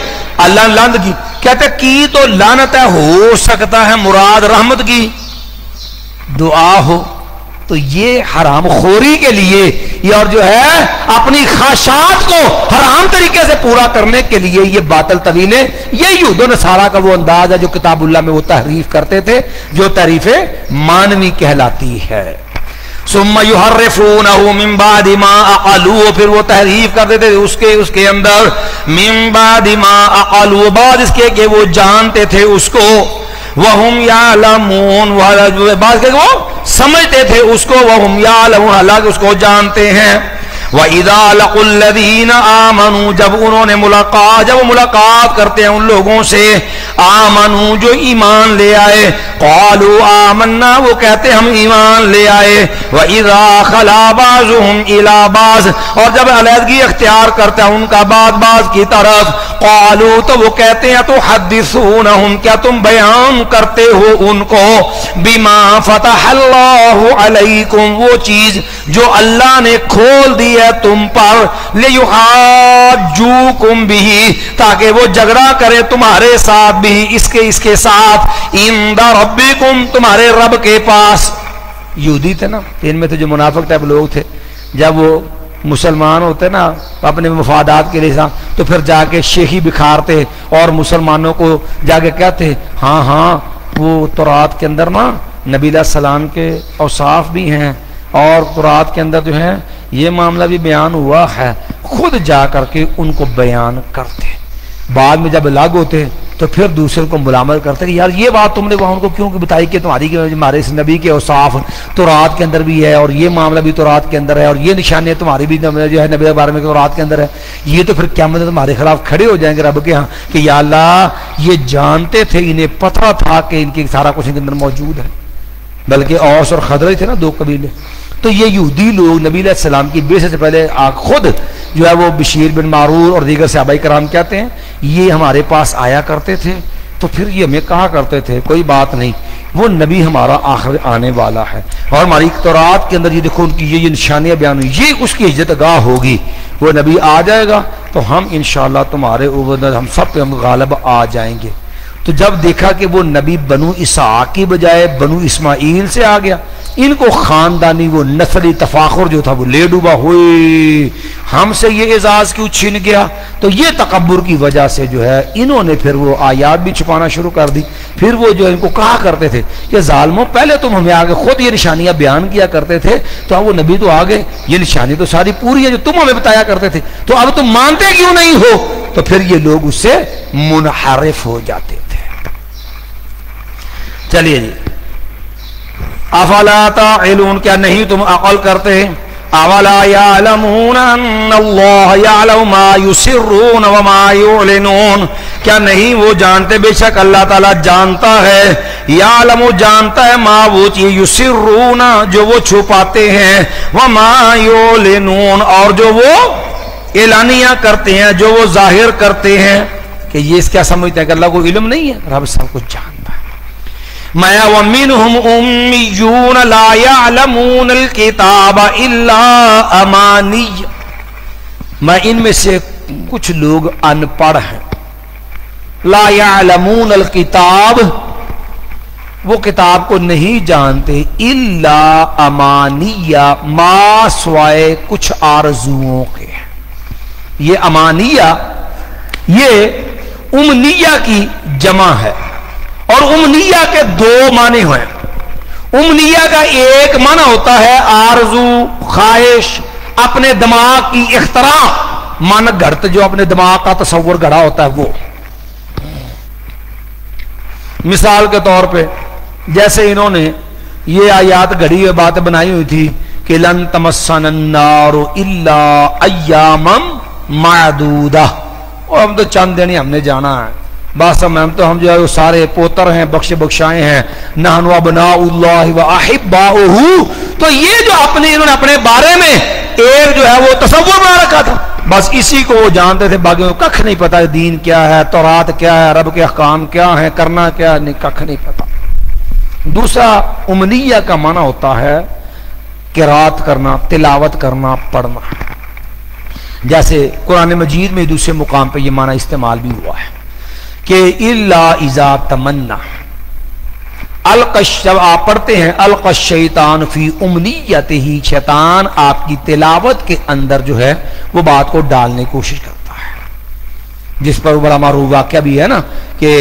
Speaker 1: اللہ نے لعنت کی. کہتے کی تو لعنت ہے، ہو سکتا ہے مراد رحمت کی دعا ہو. تو یہ حرام خوری کے لیے یہ، اور جو ہے اپنی خواہشات کو حرام طریقے سے پورا کرنے کے لیے یہ باطل طویلیں، یہ یہود و نصارہ کا وہ انداز ہے جو کتاب اللہ میں وہ تحریف کرتے تھے، جو تحریف مانوی کہلاتی ہے. ثم يحرفونه من بعد ما عقلوه، پھر وہ تحریف کرتے تھے اس کے اندر من بعد ما عقلوه، بعد اس کے کہ وہ جانتے تھے اس کو، وهم يعلمون، بعد کہ وہ سمجھتے تھے اس کو، وهم يعلمون، حالانکہ اس کو جانتے ہیں. وَإِذَا لَقُوا الَّذِينَ آمَنُوا، جب انہوں نے جب وہ ملاقات کرتے ہیں ان لوگوں سے، آمنوا جو ایمان لے آئے، قالوا آمنا وہ کہتے ہم ایمان لے آئے. وَإِذَا خَلَا بَعْضُهُمْ إِلَى بَعْضٍ، اور جب علیحدگی اختیار کرتا ہے ان کا بعض کی طرف، قالوا تو وہ کہتے ہیں تحدثونہم، کیا تم بیان کرتے ہو ان کو، بما فتح اللہ علیکم، وہ چیز جو اللہ نے کھول دی ہے تم پر، لیحاجوکم بہ، تاکہ وہ جھگڑا کرے تمہارے ساتھ بھی، اس کے ساتھ، عند ربکم، تمہارے رب کے پاس. یہودی تھے نا، ان میں تو جو منافق ٹائپ لوگ تھے، جب وہ مسلمان ہوتے نا اپنے مفادات کے لیے تو پھر جا کے شیخی بکھارتے اور مسلمانوں کو جا کے کہتے ہاں وہ تورات کے اندر نا نبی علیہ السلام کے اوصاف بھی ہیں، اور تورات کے اندر جو ہے یہ معاملہ بھی بیان ہوا ہے. خود جا کر کے ان کو بیان کرتے، بعد میں جب لاگ ہوتے تو پھر دوسرے کو ملامت کرتے کہ یار یہ بات تم نے وہاں ان کو کیوں بتائی کہ تمہاری ہمارے اس نبی کے اوصاف تورات کے اندر بھی ہے، اور یہ معاملہ بھی تورات کے اندر ہے، اور یہ نشانیاں تمہاری بھی جو ہے نبی کے بارے میں تورات کے اندر ہے. یہ تو پھر قیامت تمہارے خلاف کھڑے ہو جائیں گے رب کے ہاں کہ یا اللہ یہ جانتے تھے، انہیں پتہ تھا کہ ان کی سارا کچھ ان کے اندر موجود ہے. بلکہ اوس اور خزرج تھے نا 2 قبیلے. تو یہ یہودی لوگ نبی علیہ السلام کی بے سے پہلے خود جو ہے وہ بشیر بن معرور اور دیگر صحابہ کرام کہتے ہیں یہ ہمارے پاس آیا کرتے تھے، تو پھر یہ ہمیں کہا کرتے تھے کوئی بات نہیں، وہ نبی ہمارا آخر آنے والا ہے، اور ہماری تورات کے اندر یہ دیکھو ان کی یہ نشانیاں بیان ہوئی، یہ اس کی عزت گاہ ہوگی، وہ نبی آ جائے گا تو ہم انشاءاللہ تمہارے اوپر ہم سب پہ ہم غالب آ جائیں گے. تو جب دیکھا کہ وہ نبی بنو اسحاق کی بجائے بنو اسماعیل سے آ گیا، ان کو خاندانی وہ نسلی تفاخر جو تھا وہ لے ڈوبا، ہوئے ہم سے یہ اعزاز کیوں چھن گیا. تو یہ تکبر کی وجہ سے جو ہے انہوں نے پھر وہ آیات بھی چھپانا شروع کر دی. پھر وہ جو ان کو کہا کرتے تھے کہ ظالموں پہلے تم ہمیں آگے خود یہ نشانیاں بیان کیا کرتے تھے، تو اب وہ نبی تو آگے یہ نشانی تو ساری پوری ہے جو تم ہمیں بتایا کرتے تھے، تو اب تم مانتے کیوں نہیں ہو. تو پھر یہ لوگ اس سے منحرف ہو جاتے تھے. چلیے جی، افلا تعقلون، کیا نہیں تم عقل کرتے؟ اولا یعلمون ان اللہ یعلم ما یسرون وما یعلنون، کیا نہیں وہ جانتے بے شک اللہ تعالیٰ جانتا ہے، یعلم جانتا ہے، ما وہ چیز یسرون جو وہ چھپاتے ہیں، وما یعلنون اور جو وہ اعلانیہ کرتے ہیں، جو وہ ظاہر کرتے ہیں. کہ یہ اس کیا سمجھتے ہیں کہ اللہ کو علم نہیں ہے؟ رب سب کچھ جانتا ہے. مَا وَمِنْهُمْ أُمِّيُّونَ لَا يَعْلَمُونَ الْكِتَابَ إِلَّا أَمَانِيَّ، میں ان میں سے کچھ لوگ ان پڑھ ہیں. لا يعلمون الکتاب، وہ کتاب کو نہیں جانتے، الا امانیہ، ما سوائے کچھ آرزوؤں کے. یہ امانیہ یہ امنیہ کی جمع ہے، اور امنیہ کے 2 معنی ہوئے. امنیہ کا ایک معنی ہوتا ہے آرزو، خواہش، اپنے دماغ کی اختراع، من گھڑت جو اپنے دماغ کا تصور گھڑا ہوتا ہے وہ. مثال کے طور پہ جیسے انہوں نے یہ آیات گھڑی ہوئی باتیں بنائی ہوئی تھی کہ لن تمسن النار الا ایاما معدودہ، اور ہم تو چند دن ہی ہم نے جانا ہے، بس ہم تو ہم جو ہے وہ سارے پوتر ہیں، بخش بخشائے ہیں، نحن ابناء اللہ واحباؤہ. تو یہ جو انہوں نے اپنے بارے میں ایک جو ہے وہ تصور بنا رکھا تھا، بس اسی کو وہ جانتے تھے، باقی کو ککھ نہیں پتا دین کیا ہے، تورات کیا ہے، رب کے احکام کیا ہے، کرنا کیا ہے، ککھ نہیں پتا. دوسرا امنیہ کا معنی ہوتا ہے قرات کرنا، تلاوت کرنا، پڑھنا. جیسے قرآن مجید میں دوسرے مقام پہ یہ معنی استعمال بھی ہوا ہے کہ الا اذا تمنا، جب آپ پڑھتے ہیں القى الشیطان فی امنیتہ، شیطان آپ کی تلاوت کے اندر جو ہے وہ بات کو ڈالنے کی کوشش کرتا ہے، جس پر بڑا معروف واقعہ بھی ہے نا، کہ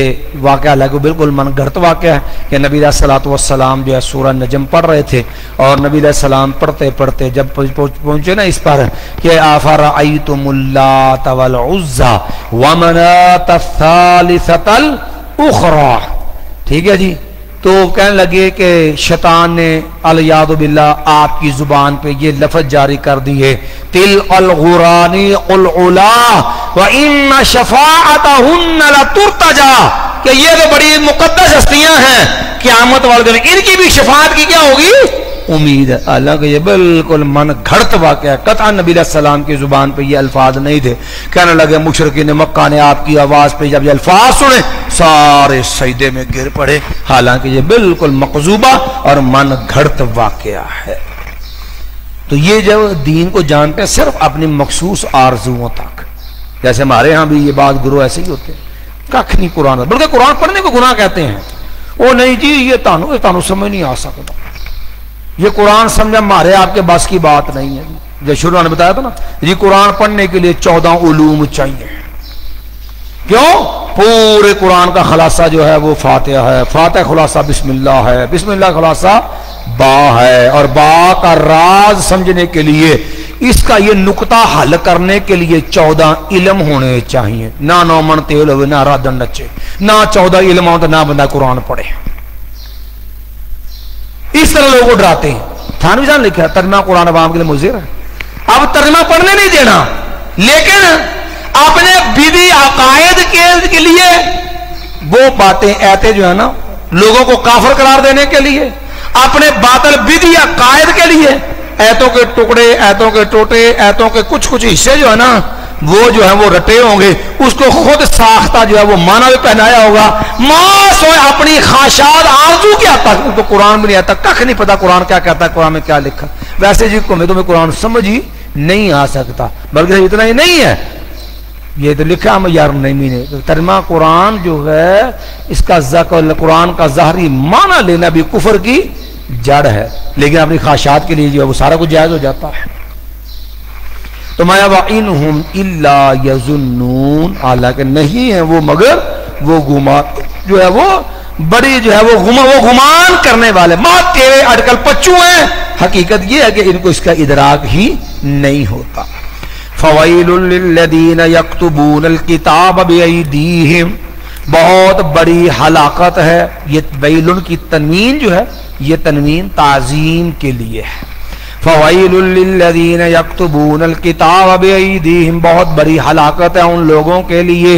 Speaker 1: واقعہ لگو بالکل من گھڑت واقعہ ہے کہ نبی علیہ الصلوۃ والسلام جو ہے سورہ نجم پڑھ رہے تھے، اور نبی علیہ السلام پڑھتے پڑھتے جب پہنچے نا اس پر کہ افرأیتم اللات والعزی ومناۃ الثالثۃ الاخری، ٹھیک ہے جی، تو کہنے لگے کہ شیطان نے الیاذ باللہ آپ کی زبان پہ یہ لفظ جاری کر دیے، تل الغرانیق العلا وان شفاعتہن لترتجا، کہ یہ تو بڑی مقدس ہستیاں ہیں، قیامت والے دن ان کی بھی شفاعت کی کیا ہوگی امید ہے. حالانکہ یہ بالکل من گھڑت واقعہ ہے، قطعا نبی علیہ السلام کی زبان پہ یہ الفاظ نہیں تھے. کہنے لگے مشرکین مکہ نے آپ کی آواز پہ جب یہ الفاظ سنے سارے سجدے میں گر پڑے، حالانکہ یہ بالکل مقذوبہ اور من گھڑت واقعہ ہے. تو یہ جو دین کو جانتے ہیں صرف اپنی مخصوص آرزوؤں تک، جیسے ہمارے ہاں بھی یہ بات گروہ ایسے ہی ہوتے ہیں، ککھ نہیں قرآن، بلکہ قرآن پڑھنے کو گناہ کہتے ہیں. وہ نہیں جی یہ تانوں سمجھ نہیں آ سکتا، یہ قرآن سمجھا ہمارے آپ کے بس کی بات نہیں ہے. جو شروع نے بتایا تھا نا جی قرآن پڑھنے کے لیے 14 علوم چاہیے. کیوں؟ پورے قرآن کا خلاصہ جو ہے وہ فاتحہ ہے، فاتحہ خلاصہ بسم اللہ ہے، بسم اللہ خلاصہ با ہے، اور با کا راز سمجھنے کے لیے اس کا یہ نقطہ حل کرنے کے لیے 14 علم ہونے چاہیے. نہ 9 من تیل ہوئے، نہ رادن نچے، نہ 14 علم ہو تو نہ بندہ قرآن پڑھے. اس طرح لوگوں کو ڈراتے ہیں. تھانوی صاحب نے لکھا ترجمہ قرآن عوام کے لیے مضر ہے. اب ترجمہ پڑھنے نہیں دینا، لیکن اپنے بدعی عقائد کے لیے وہ باتیں ایتے جو ہے نا لوگوں کو کافر قرار دینے کے لیے، اپنے باطل بدعی عقائد کے لیے ایتوں کے ٹکڑے، ایتوں کے ٹوٹے، ایتوں کے کچھ حصے جو ہے نا وہ جو ہے وہ رٹے ہوں گے، اس کو خود ساختہ جو ہے وہ معنی بھی پہنایا ہوگا. ماں سوئے اپنی خواہشات آرزو کیا تک تو قرآن بھی نہیں آتا، ککھ نہیں پتا قرآن کیا کہتا ہے، قرآن میں کیا لکھا. ویسے جی کو میں تمہیں قرآن سمجھ ہی نہیں آ سکتا، بلکہ اتنا ہی نہیں ہے، یہ تو لکھا ہم یار نہیں. ترجمہ قرآن جو ہے اس کا قرآن کا ظاہری معنی لینا بھی کفر کی جڑ ہے، لیکن اپنی خواہشات کے لیے جو ہے وہ سارا کچھ جائز ہو جاتا ہے. تو مایا وَإِنْهُمْ إِلَّا يَظُنُّونَ، حالانکہ نہیں ہے وہ مگر وہ گمان جو ہے وہ بڑی جو ہے وہ گمان کرنے والے، ماں تیرے اٹکل پچو ہیں. حقیقت یہ ہے کہ ان کو اس کا ادراک ہی نہیں ہوتا. فَوَيْلٌ لِّلَّذِينَ يَكْتُبُونَ الْكِتَابَ بِأَيْدِيهِمْ، بہت بڑی ہلاکت ہے. یہ ویلن کی تنوین جو ہے یہ تنوین تعظیم کے لیے ہے. فوائل للذین یکتبون الکتاب بایدیہم، بہت بڑی ہلاکت ہے ان لوگوں کے لیے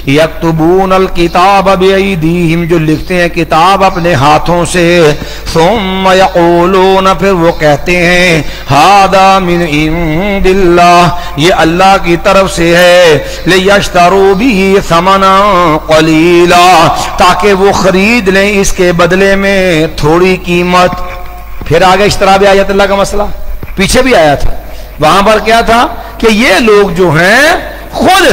Speaker 1: یکتبون الکتاب بایدیہم جو لکھتے ہیں کتاب اپنے ہاتھوں سے، ثم یقولون پھر وہ کہتے ہیں ھذا من عند اللہ، یہ اللہ کی طرف سے ہے، لیشتروا به ثمنا قلیلا، تاکہ وہ خرید لیں اس کے بدلے میں تھوڑی قیمت. پھر آگے اشترا بھی آیت اللہ کا مسئلہ پیچھے بھی آیا تھا، وہاں پر کیا تھا کہ یہ لوگ جو ہیں خود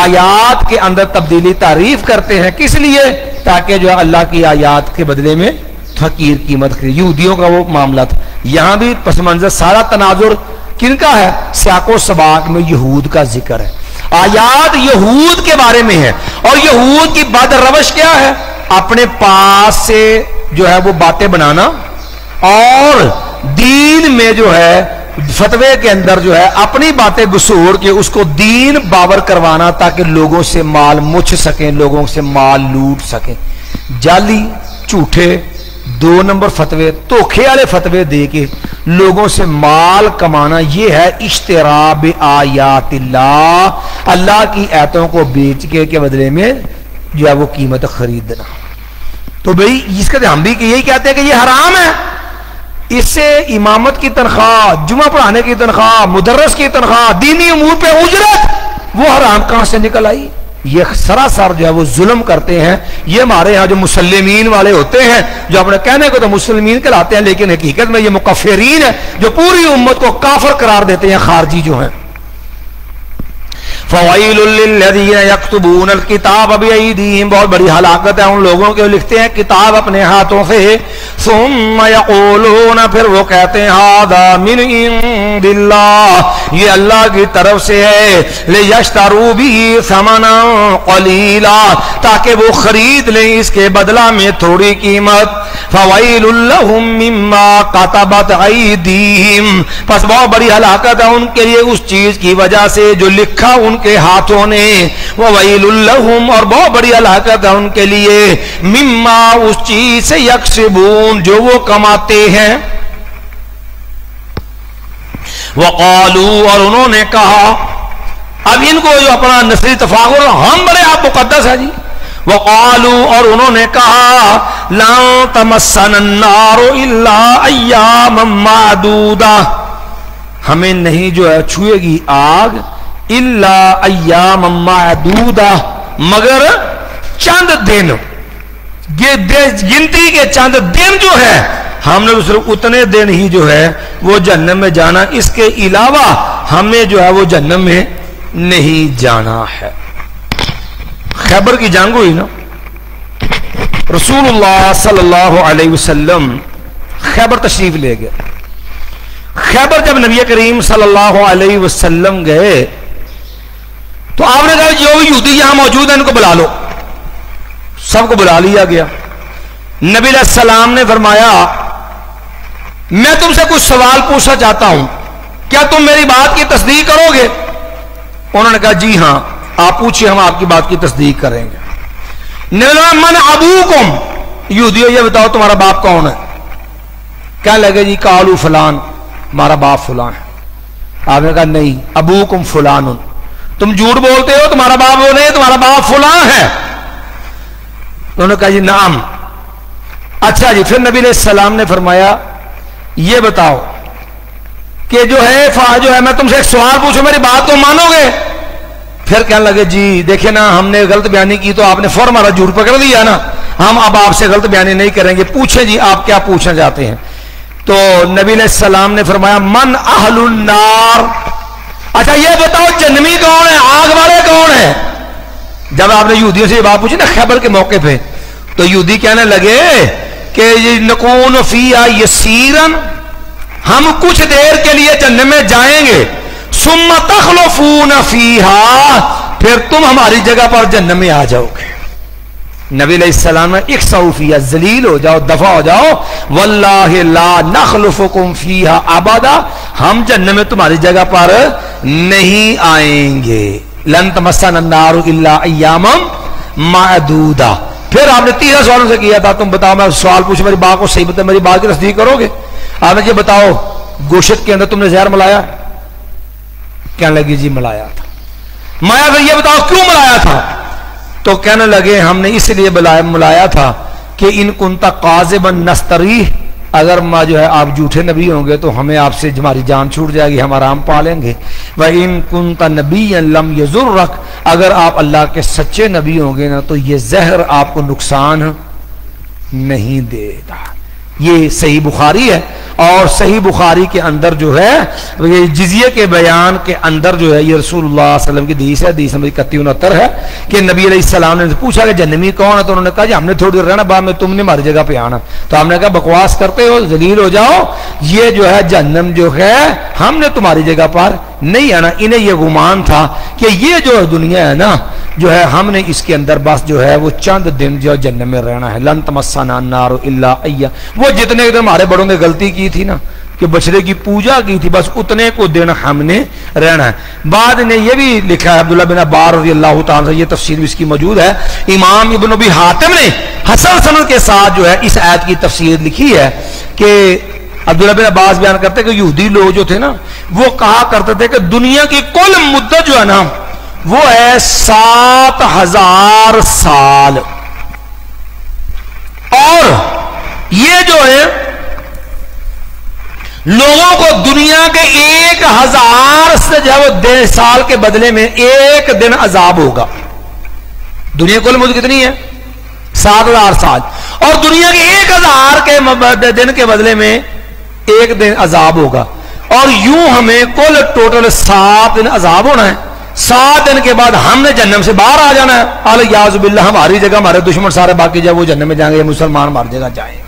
Speaker 1: آیات کے اندر تبدیلی تعریف کرتے ہیں، کس لیے؟ تاکہ جو اللہ کی آیات کے بدلے میں حقیر قیمت خرید. یہودیوں کا وہ معاملہ تھا. یہاں بھی پس منظر سارا تناظر کن کا ہے؟ سیاق و سباق میں یہود کا ذکر ہے، آیات یہود کے بارے میں ہے. اور یہود کی بد روش کیا ہے؟ اپنے پاس سے جو ہے وہ باتیں بنانا، اور دین میں جو ہے فتوے کے اندر جو ہے اپنی باتیں گسوڑ کے اس کو دین باور کروانا تاکہ لوگوں سے مال مچھ سکیں، لوگوں سے مال لوٹ سکیں. جعلی جھوٹے 2 نمبر فتوے دھوکے والے فتوے دے کے لوگوں سے مال کمانا، یہ ہے اشترا بآیات اللہ، اللہ کی آیتوں کو بیچ کے بدلے میں جو ہے وہ قیمت خریدنا۔ تو بھئی اس کا ہم بھی یہی کہتے ہیں کہ یہ حرام ہے۔ اس سے امامت کی تنخواہ، جمعہ پڑھانے کی تنخواہ، مدرس کی تنخواہ، دینی امور پہ اجرت، وہ حرام کہاں سے نکل آئی؟ یہ سراسر جو ہے وہ ظلم کرتے ہیں۔ یہ ہمارے ہاں جو مسلمین والے ہوتے ہیں جو اپنے کہنے کو تو مسلمین کہلاتے ہیں لیکن حقیقت میں یہ مکفرین ہیں جو پوری امت کو کافر قرار دیتے ہیں، خارجی جو ہیں۔ فوائل للذین یکتبون الکتاب بایدیہم، بہت بڑی ہلاکت ہے ان لوگوں کے لکھتے ہیں کتاب اپنے ہاتھوں سے، ثم یقولون، پھر وہ کہتے ہیں ھذا من عند اللہ، یہ اللہ کی طرف سے ہے، لیشتروا بہ ثمنا قلیلا، تاکہ وہ خرید لیں اس کے بدلہ میں تھوڑی قیمت۔ فوائل لہم مما کتبت ایدیہم، پس بہت بڑی ہلاکت ہے ان کے لیے اس چیز کی وجہ سے جو لکھا ان کے ہاتھوں نے، وویل لہم، اور بہت بڑی ہلاکت ہے ان کے لیے مما، اس چیز سے یکسبون، جو وہ کماتے ہیں۔ وقالوا، اور انہوں نے کہا، اب ان کو جو اپنا نسلی تفاخر، ہم بڑے آپ مقدس ہے جی۔ وقالوا، اور انہوں نے کہا لن تمسنا النار الا ایاما معدودہ، ہمیں نہیں جو ہے چھوئے گی آگ الا ایاما معدودہ، مگر چند دن، گنتی کے چند دن جو ہے ہم نے صرف اتنے دن ہی جو ہے وہ جہنم میں جانا، اس کے علاوہ ہمیں جو ہے وہ جہنم میں نہیں جانا ہے۔ خیبر کی جنگ ہوئی نا، رسول اللہ صلی اللہ علیہ وسلم خیبر تشریف لے گئے۔ خیبر جب نبی کریم صلی اللہ علیہ وسلم گئے تو آپ نے کہا جو بھی یہودی یہاں موجود ہیں ان کو بلا لو، سب کو بلا لیا گیا۔ نبی علیہ السلام نے فرمایا میں تم سے کچھ سوال پوچھنا چاہتا ہوں، کیا تم میری بات کی تصدیق کرو گے؟ انہوں نے کہا جی ہاں، آپ پوچھئے، ہم آپ کی بات کی تصدیق کریں گے۔ من ابوکم، یہودیوں یہ بتاؤ تمہارا باپ کون ہے؟ کہنے لگے جی قالوا فلان، ہمارا باپ فلان ہے۔ آپ نے کہا نہیں، ابوکم فلان، تم جھوٹ بولتے ہو، تمہارا باپ وہ نہیں، تمہارا باپ فلان ہے۔ انہوں نے کہا جی نعم۔ اچھا جی، پھر نبی علیہ السلام نے فرمایا یہ بتاؤ کہ جو ہے میں تم سے ایک سوال پوچھوں، میری بات تو مانو گے؟ پھر کہنے لگے جی دیکھیں نا، ہم نے غلط بیانی کی تو آپ نے فوراً ہمارا جھوٹ پکڑ لیا نا، ہم اب آپ سے غلط بیانی نہیں کریں گے، پوچھیں جی آپ کیا پوچھنا چاہتے ہیں؟ تو نبی علیہ السلام نے فرمایا من اہل النار، اچھا یہ بتاؤ جہنمی کون ہے، آگ والے کون ہیں؟ جب آپ نے یہودیوں سے یہ بات پوچھی نا خیبر کے موقع پہ، تو یہودی کہنے لگے کہ نکون فیہا یسیرا، ہم کچھ دیر کے لیے جہنم میں جائیں گے، ثم تخلفون فیہا، پھر تم ہماری جگہ پر جہنم میں آ جاؤ گے۔ نبی علیہ السلام نے اخسؤ فیہا، ذلیل ہو جاؤ، دفع ہو جاؤ، واللہ لا نخلفکم فیہا ابدا، ہم جہنم میں تمہاری جگہ پر نہیں آئیں گے۔ لن تمسنا النار الا ایاما معدودہ۔ پھر آپ نے 13 سوالوں سے کیا تھا، تم بتاؤ، میں سوال پوچھوں میری بات کو صحیح بتا، میری بات کی تصدیق کرو گے؟ آپ نے یہ بتاؤ گوشت کے اندر تم نے زہر ملایا؟ کہنے لگی جی ملایا تھا۔ میں پھر یہ بتاؤ کیوں ملایا تھا؟ تو کہنے لگے ہم نے اس لیے ملایا تھا کہ ان کنت قاذبا نستریح، اگر ماں جو ہے آپ جھوٹے نبی ہوں گے تو ہمیں آپ سے ہماری جان چھوٹ جائے گی، ہم آرام پا لیں گے۔ وَإِن كُنْتَ نَبِيًّا لَمْ يَضُرَّكَ، اگر آپ اللہ کے سچے نبی ہوں گے نا تو یہ زہر آپ کو نقصان نہیں دے گا۔ یہ صحیح بخاری ہے، اور صحیح بخاری کے اندر جو ہے یہ جزیے کے بیان کے اندر جو ہے یہ رسول اللہ صلی اللہ علیہ وسلم کی حدیث ہے، حدیث نمبر 3169 ہے کہ نبی علیہ السلام نے پوچھا کہ جہنمی کون ہے؟ تو انہوں نے کہا جی ہم نے تھوڑی دیر رہنا، بعد میں تم نے ہماری جگہ پہ آنا۔ تو ہم نے کہا بکواس کرتے ہو، ذلیل ہو جاؤ، یہ جو ہے جہنم جو ہے ہم نے تمہاری جگہ پر نہیں آنا۔ انہیں یہ گمان تھا کہ یہ جو دنیا ہے نا جو ہے ہم نے اس کے اندر بس جو ہے وہ چند دن جو جہنم میں رہنا ہے۔ لن تمسنا النار الا ایاما، وہ جتنے ہمارے بڑوں نے غلطی کی تھی نا کہ بچڑے کی پوجا کی تھی، بس اتنے کو دن ہم نے رہنا ہے۔ بعد نے یہ بھی لکھا ہے عبداللہ بن عباس رضی اللہ تعالیٰ، یہ تفسیر بھی اس کی موجود ہے، امام ابن ابی حاتم نے حسن سند کے ساتھ جو ہے اس آیت کی تفسیر لکھی ہے کہ عبداللہ بن عباس بیان کرتے کہ یہودی لوگ جو تھے نا وہ کہا کرتے تھے کہ دنیا کی کل مدت جو ہے نا وہ ہے 7000 سال، اور یہ جو ہے لوگوں کو دنیا کے 1000 سے جو ہے وہ سال کے بدلے میں ایک دن عذاب ہوگا۔ دنیا کل مدت کتنی ہے؟ 7000 سال، اور دنیا کے 1000 کے دن کے بدلے میں ایک دن عذاب ہوگا، اور یوں ہمیں کل ٹوٹل 7 دن عذاب ہونا ہے۔ 7 دن کے بعد ہم نے جہنم سے باہر آ جانا ہے، الیاذ باللہ، ہماری جگہ ہمارے دشمن سارے باقی جب وہ جہنم میں جائیں گے، مسلمان ہماری جگہ جائیں گے۔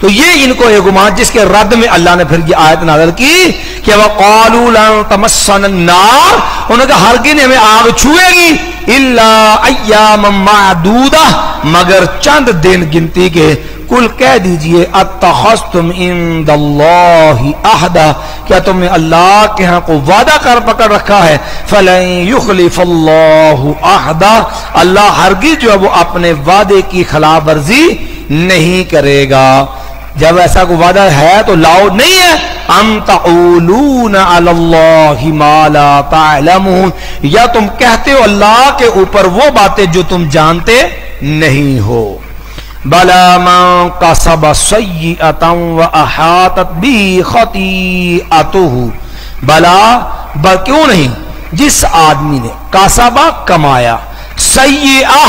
Speaker 1: تو یہ ان کو ایک گمان، جس کے رد میں اللہ نے پھر یہ آیت نازل کی کہ وَقَالُوا لَن تَمَسَّنَا النَّارُ، انہوں نے کہا ہرگز نہیں ہمیں آگ چھوئے گی إِلَّا أَيَّامًا مَّعْدُودَةً، مگر چند دن گنتی کے۔ کل کہہ دیجئے اتخذتم عند اللہ عہدا، کیا تم نے اللہ کے ہاں کو وعدہ کر پکڑ رکھا ہے؟ فلن یخلف اللہ عہدا، اللہ ہرگز جو ہے وہ اپنے وعدے کی خلاف ورزی نہیں کرے گا۔ جب ایسا کوئی وعدہ ہے تو لاؤ، نہیں ہے ام تقولون علی اللہ ما لا تعلمون، یا تم کہتے ہو اللہ کے اوپر وہ باتیں جو تم جانتے نہیں ہو۔ بلا من کسب سیئۃ واحاطت به خطیئتہ، بلا کیوں نہیں، جس آدمی نے کسبہ کمایا، سیئہ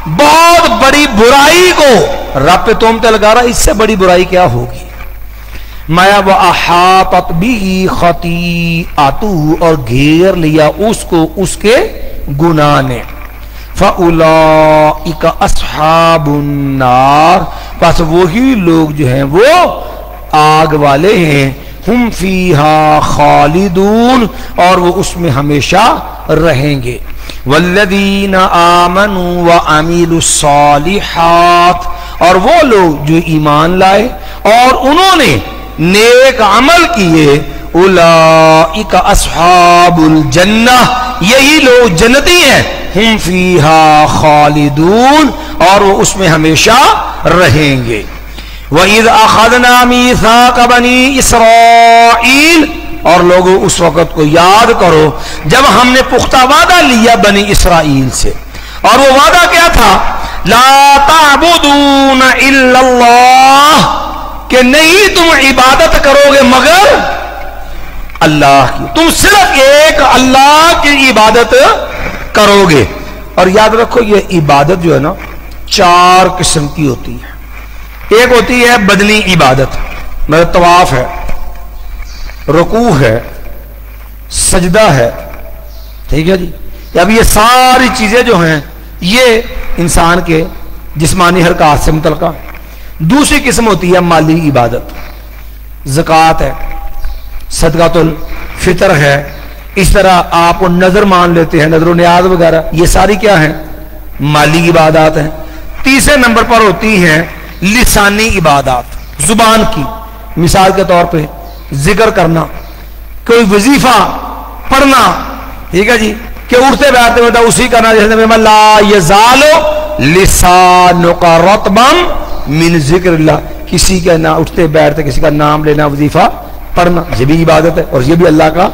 Speaker 1: بہت بڑی برائی کو، رب پہ تہمت لگا رہا، اس سے بڑی برائی کیا ہوگی، مایا واحاطت به خطیئتہ، اور گھیر لیا اس کو اس کے گناہ نے، فَأُولَئِكَ أَصْحَابُ النَّارِ، پس وہی لوگ جو ہیں وہ آگ والے ہیں، ہم فیہا خالدون، اور وہ اس میں ہمیشہ رہیں گے۔ وَالَّذِينَ آمَنُوا وَعَمِلُوا الصَّالِحَاتِ، اور وہ لوگ جو ایمان لائے اور انہوں نے نیک عمل کیے، اولئک اصحاب الجنہ، یہی لوگ جنتی ہیں، ہم فیہا خالدون، اور وہ اس میں ہمیشہ رہیں گے۔ وَإِذْ أَخَذْنَا مِيثَاقَ بَنِي إِسْرَائِيلَ، اور لوگوں اس وقت کو یاد کرو جب ہم نے پختہ وعدہ لیا بنی اسرائیل سے، اور وہ وعدہ کیا تھا؟ لا تعبدون الا اللہ، کہ نہیں تم عبادت کرو گے مگر اللہ کی، تم صرف ایک اللہ کی عبادت کرو گے۔ اور یاد رکھو یہ عبادت جو ہے نا 4 قسم کی ہوتی ہے۔ ایک ہوتی ہے بدنی عبادت، مطلب طواف ہے، رکوع ہے، سجدہ ہے، ٹھیک ہے جی، اب یہ ساری چیزیں جو ہیں یہ انسان کے جسمانی حرکات سے متعلقہ۔ دوسری قسم ہوتی ہے مالی عبادت، زکوٰۃ ہے، صدقۃ الفطر ہے، اس طرح آپ کو نظر مان لیتے ہیں، نظر و نیاز وغیرہ، یہ ساری کیا ہیں؟ مالی عبادات ہیں۔ تیسرے نمبر پر ہوتی ہیں لسانی عبادات، زبان کی، مثال کے طور پہ ذکر کرنا، کوئی وظیفہ پڑھنا، ٹھیک ہے جی، کہ اٹھتے بیٹھتے ہوتا اسی کرنا، جیسے لا یزال لسانک رطبا من ذکر اللہ، کسی کا نہ اٹھتے بیٹھتے کسی کا نام لینا، وظیفہ پڑھنا، یہ بھی عبادت ہے اور یہ بھی اللہ کا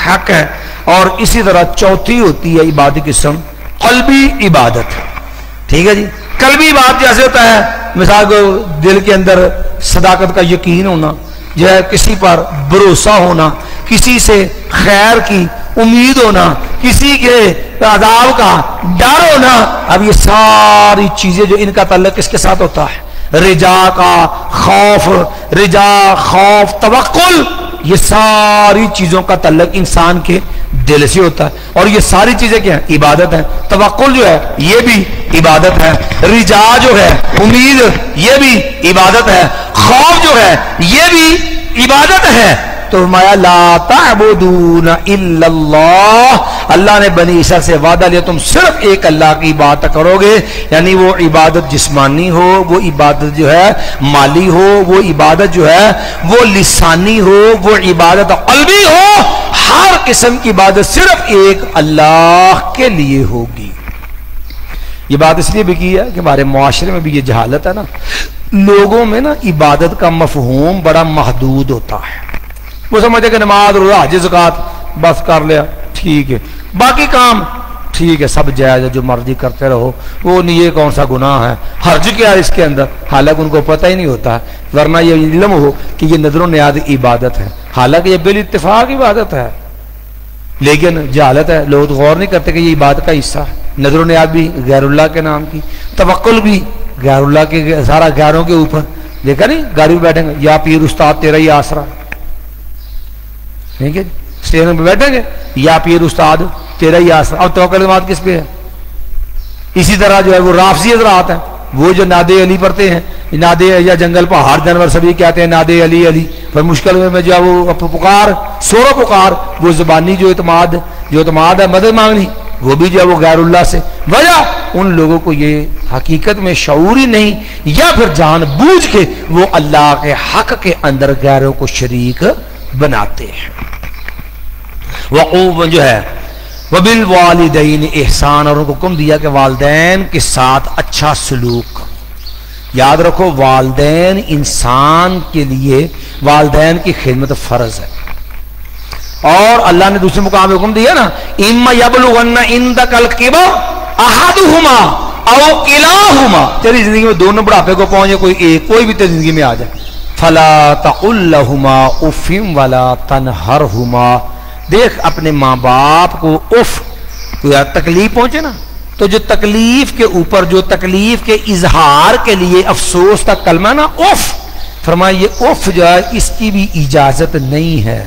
Speaker 1: حق ہے۔ اور اسی طرح چوتھی ہوتی ہے عبادت قسم قلبی عبادت، ٹھیک ہے جی، قلبی عبادت جیسے ہوتا ہے مثال کو دل کے اندر صداقت کا یقین ہونا، جو ہے کسی پر بھروسہ ہونا، کسی سے خیر کی امید ہونا، کسی کے عذاب کا ڈر ہونا۔ اب یہ ساری چیزیں جو ان کا تعلق کس کے ساتھ ہوتا ہے؟ رجا کا خوف، رجا، خوف، توکل، یہ ساری چیزوں کا تعلق انسان کے دل سے ہوتا ہے، اور یہ ساری چیزیں کیا ہیں؟ عبادت ہیں۔ توکل جو ہے یہ بھی عبادت ہے، رجا جو ہے امید یہ بھی عبادت ہے، خوف جو ہے یہ بھی عبادت ہے۔ تو فرمایا لا تعبدون الا اللہ، اللہ نے بنی اسرائیل سے وعدہ لیا تم صرف ایک اللہ کی عبادت کرو گے، یعنی وہ عبادت جسمانی ہو، وہ عبادت جو ہے مالی ہو، وہ عبادت جو ہے وہ لسانی ہو، وہ عبادت قلبی ہو، ہر قسم کی عبادت صرف ایک اللہ کے لیے ہوگی۔ یہ بات اس لیے بھی کی ہے کہ ہمارے معاشرے میں بھی یہ جہالت ہے نا، لوگوں میں نا عبادت کا مفہوم بڑا محدود ہوتا ہے۔ وہ سمجھتے کہ نماز روزہ حج زکات بس کر لیا ٹھیک ہے، باقی کام ٹھیک ہے سب جائز ہے، جو مرضی کرتے رہو، وہ نہیں، یہ کون سا گناہ ہے، حرج کیا ہے اس کے اندر، حالانکہ ان کو پتہ ہی نہیں ہوتا ہے، ورنہ یہ علم ہو کہ یہ نظر و نیاز عبادت ہے، حالانکہ یہ بال اتفاق عبادت ہے، لیکن جہالت ہے، لوگ غور نہیں کرتے کہ یہ عبادت کا حصہ ہے۔ نظر و نیاز بھی غیر اللہ کے نام کی، توکل بھی غیر اللہ کے، سارا غیروں کے اوپر، دیکھا نہیں گاڑی میں بیٹھیں گے یا پیر استاد تیرا ہی آسرا، ٹھیک ہے اسٹیشن پہ بیٹھیں گے یا پیر استاد تیرا ہی آسرا، اب توکل کی بات کس پہ ہے؟ اسی طرح جو ہے وہ رافضی حضرات ہیں، وہ جو ناد علی پڑھتے ہیں، ناد یا جنگل پہاڑ جانور سبھی کہتے ہیں ناد علی علی، پر مشکل میں جو ہے وہ پکار سورو پکار، وہ زبانی جو اعتماد ہے مدد مانگنی، وہ بھی جو ہے وہ غیر اللہ سے، وجہ ان لوگوں کو یہ حقیقت میں شعور ہی نہیں، یا پھر جان بوجھ کے وہ اللہ کے حق کے اندر غیروں کو شریک بناتے ہیں۔ وقوف جو ہے وبالوالدین احسان، اور ان کو حکم دیا کہ والدین کے ساتھ اچھا سلوک کرو۔ یاد رکھو والدین انسان کے لیے والدین کی خدمت فرض ہے، اور اللہ نے دوسرے مقام میں حکم دیا نا اما یبلغن عندک الکبر احدہما او کلاہما، تیری زندگی میں دونوں بڑھاپے کو پہنچے، کوئی ایک کوئی بھی تیری زندگی میں آ جائے، فلا تقل لہما اف ولا تنہرہما، دیکھ اپنے ماں باپ کو اف، کوئی تکلیف پہنچے نا تو جو تکلیف کے اوپر، جو تکلیف کے اظہار کے لیے افسوس کا کلمہ نا اف، فرمایا یہ اف جو ہے اس کی بھی اجازت نہیں ہے،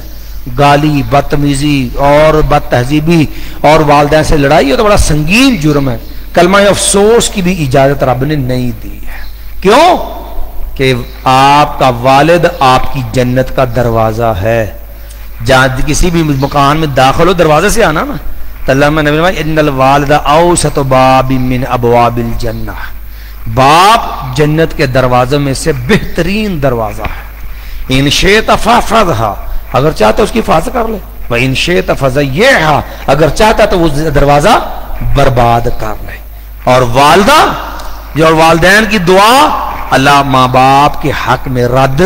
Speaker 1: گالی بدتمیزی اور بد تہذیبی اور والدین سے لڑائی ہے تو بڑا سنگین جرم ہے، کلمہ افسوس کی بھی اجازت رب نے نہیں دی ہے۔ کیوں؟ کہ آپ کا والد آپ کی جنت کا دروازہ ہے، جہاں کسی بھی مکان میں داخل ہو دروازے سے آنا نا، تو اللہ میں نبی فرمایا ان الوالد اوسط باب من ابواب الجنہ، باپ جنت کے دروازوں میں سے بہترین دروازہ ہے، ان شئت فاحفظھا، اگر چاہتا اس کی حفاظت کر لے، وَإِن شِئْتَ فَزَيِّعْهَا، اگر چاہتا تو وہ دروازہ برباد کر لے۔ اور والدہ جو والدین کی دعا اللہ ماں باپ کے حق میں رد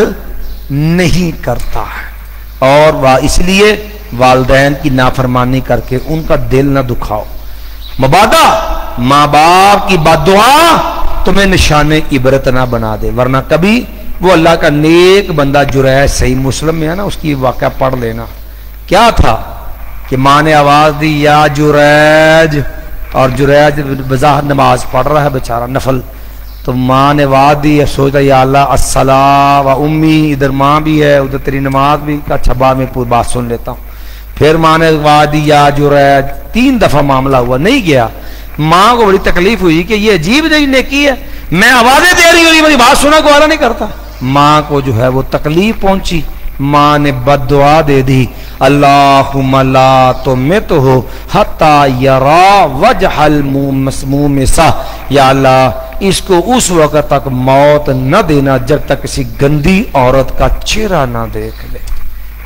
Speaker 1: نہیں کرتا ہے، اور اس لیے والدین کی نافرمانی کر کے ان کا دل نہ دکھاؤ، مبادا ماں باپ کی بد دعا تمہیں نشان عبرت نہ بنا دے، ورنہ کبھی وہ اللہ کا نیک بندہ جریج صحیح مسلم میں ہے نا، اس کی واقعہ پڑھ لینا، کیا تھا کہ ماں نے آواز دی یا جریج، اور جریج بظاہر نماز پڑھ رہا ہے بیچارہ نفل، تو ماں نے آواز دی، سوچتا یا اللہ الصلاۃ و امی، ادھر ماں بھی ہے ادھر تیری نماز بھی، اچھا بعد میں پوری بات سن لیتا ہوں۔ پھر ماں نے آواز دی یا جریج، 3 دفعہ معاملہ ہوا نہیں گیا، ماں کو بڑی تکلیف ہوئی کہ یہ عجیب نیکی ہے، میں آوازیں دے رہی ہوں میری بات سنا گوارا نہیں کرتا، ماں کو جو ہے وہ تکلیف پہنچی، ماں نے بد دعا دے دی، اللہم لا تمتہ حتی یرا وجہ المسموم سا، یا اللہ اس کو اس وقت تک موت نہ دینا جب تک کسی گندی عورت کا چہرہ نہ دیکھ لے۔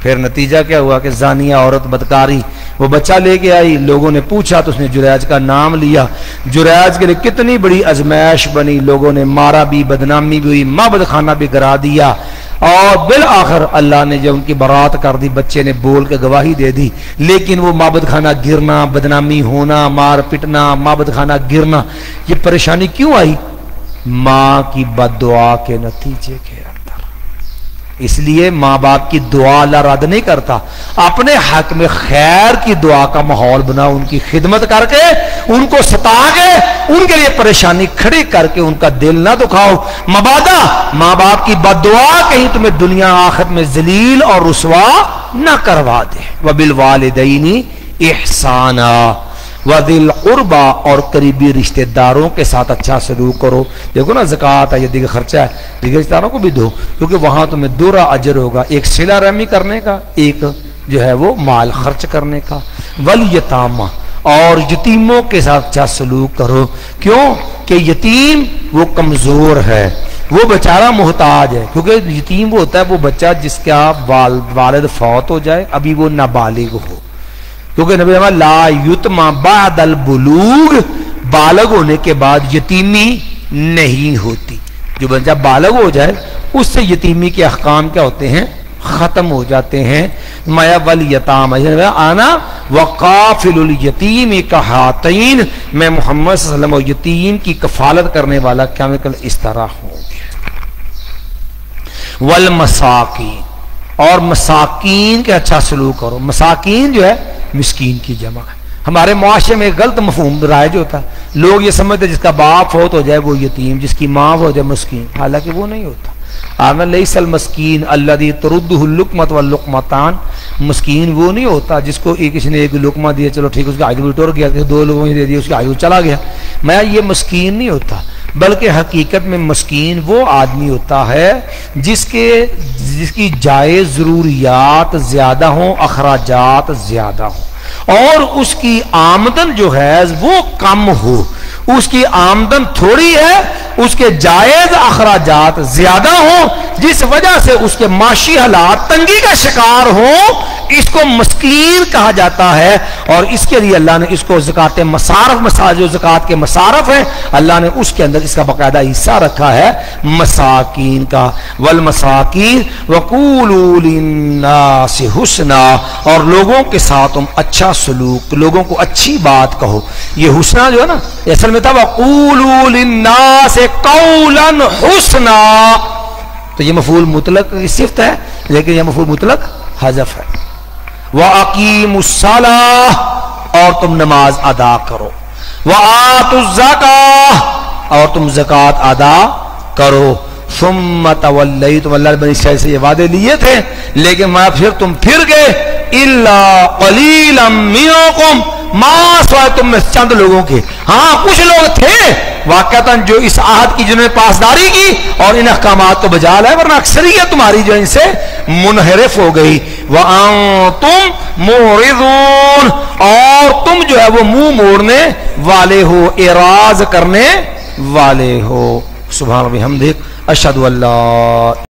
Speaker 1: پھر نتیجہ کیا ہوا کہ زانیہ عورت بدکاری، وہ بچہ لے کے آئی، لوگوں نے پوچھا تو اس نے جریج کا نام لیا، جریج کے لیے کتنی بڑی ازمائش بنی، لوگوں نے مارا بھی، بدنامی بھی ہوئی، معبد خانہ بھی گرا دیا، اور بالآخر اللہ نے جب ان کی برات کر دی، بچے نے بول کے گواہی دے دی، لیکن وہ معبد خانہ گرنا، بدنامی ہونا، مار پٹنا، معبد خانہ گرنا، یہ پریشانی کیوں آئی؟ ماں کی بد دعا کے نتیجے کے اندر۔ اس لیے ماں باپ کی دعا اللہ رد نہیں کرتا، اپنے حق میں خیر کی دعا کا ماحول بنا، ان کی خدمت کر کے، ان کو ستا کے، ان کے لیے پریشانی کھڑی کر کے ان کا دل نہ دکھاؤ، مبادا ماں باپ کی بد دعا کہیں تمہیں دنیا آخرت میں ذلیل اور رسوا نہ کروا دے۔ وبالوالدین احسانا وذی القربى، اور قریبی رشتہ داروں کے ساتھ اچھا سلوک کرو، دیکھو نا زکوٰۃ ہے یا دیگر خرچہ ہے، دیگر رشتہ داروں کو بھی دو، کیونکہ وہاں تمہیں دوہرا اجر ہوگا، ایک صلہ رحمی کرنے کا، ایک جو ہے وہ مال خرچ کرنے کا۔ والیتامى، اور یتیموں کے ساتھ اچھا سلوک کرو. کیوں کہ یتیم وہ کمزور ہے, وہ بیچارہ محتاج ہے. کیونکہ یتیم وہ ہوتا ہے وہ بچہ جس کا والد فوت ہو جائے, ابھی وہ نابالغ ہو. کیونکہ نبی فرمایا لا یتما بعد البلوغ, بالغ ہونے کے بعد یتیمی نہیں ہوتی. جو بچہ بالغ ہو جائے اس سے یتیمی کے احکام کیا ہوتے ہیں, ختم ہو جاتے ہیں. مایا والیتام آنا وقافل الیتیم کہاتین, میں محمد صلی اللہ علیہ وسلم اور یتیم کی کفالت کرنے والا قیامت کل اس طرح ہوں گے. والمساکین, اور مساکین کے اچھا سلوک کرو. مساکین جو ہے مسکین کی جمع ہے. ہمارے معاشرے میں ایک غلط مفہوم رائج ہوتا ہے, لوگ یہ سمجھتے جس کا باپ فوت ہو جائے وہ یتیم, جس کی ماں ہو جائے مسکین. حالانکہ وہ نہیں ہوتا. آمن لیس المسکین الذی ترده اللقمۃ واللقمتان, مسکین وہ نہیں ہوتا جس کو کسی نے ایک لقمہ دیا, چلو ٹھیک, اس کا آگے ٹور گیا, دو لوگوں نے دے دیا, اس کا آگے چلا گیا. میں یہ مسکین نہیں ہوتا, بلکہ حقیقت میں مسکین وہ آدمی ہوتا ہے جس کی جائز ضروریات زیادہ ہوں, اخراجات زیادہ ہوں, اور اس کی آمدن جو ہے وہ کم ہو. اس کی آمدن تھوڑی ہے, اس کے جائز اخراجات زیادہ ہوں, جس وجہ سے اس کے معاشی حالات تنگی کا شکار ہوں. اس کو مسکین کہا جاتا ہے. اور اس کے لیے اللہ نے اس کو زکات مصارف, جو زکات کے مصارف ہیں, اللہ نے اس کے اندر اس کا باقاعدہ حصہ رکھا ہے مساکین کا. والمساکین وقولوا للناس حسنا, اور لوگوں کے ساتھ تم اچھا سلوک, لوگوں کو اچھی بات کہو. یہ حسنا جو ہے نا اصل میں تھا وقولوا للناس قولا حسنا, تو یہ مفعول مطلق کی صفت ہے, لیکن یہ مفعول مطلق حذف ہے. وَأَقِيمُوا الصَّلَاةَ, اور تم نماز ادا کرو. وَآتُوا الزَّكَاةَ, اور تم زکوٰۃ ادا کرو. ثُمَّ تَوَلَّيْتُمْ, اللہ نے بنی اسرائیل سے یہ وعدے لیے تھے, لیکن پھر تم پھر گئے. إِلَّا قَلِيلًا مِّنْكُمْ, ما سوائے تم میں چند لوگوں کے. ہاں کچھ لوگ تھے واقعتاً جو اس عہد کی جنہوں نے پاسداری کی اور ان احکامات کو بجا لائے, ورنہ اکثریت تمہاری جو ان سے منحرف ہو گئی. وَأَنْتُمْ مُعْرِضُونَ, اور تم جو ہے وہ منہ موڑنے والے ہو, اعراض کرنے والے ہو. سبحان ربی حمدک, اشہدو اللہ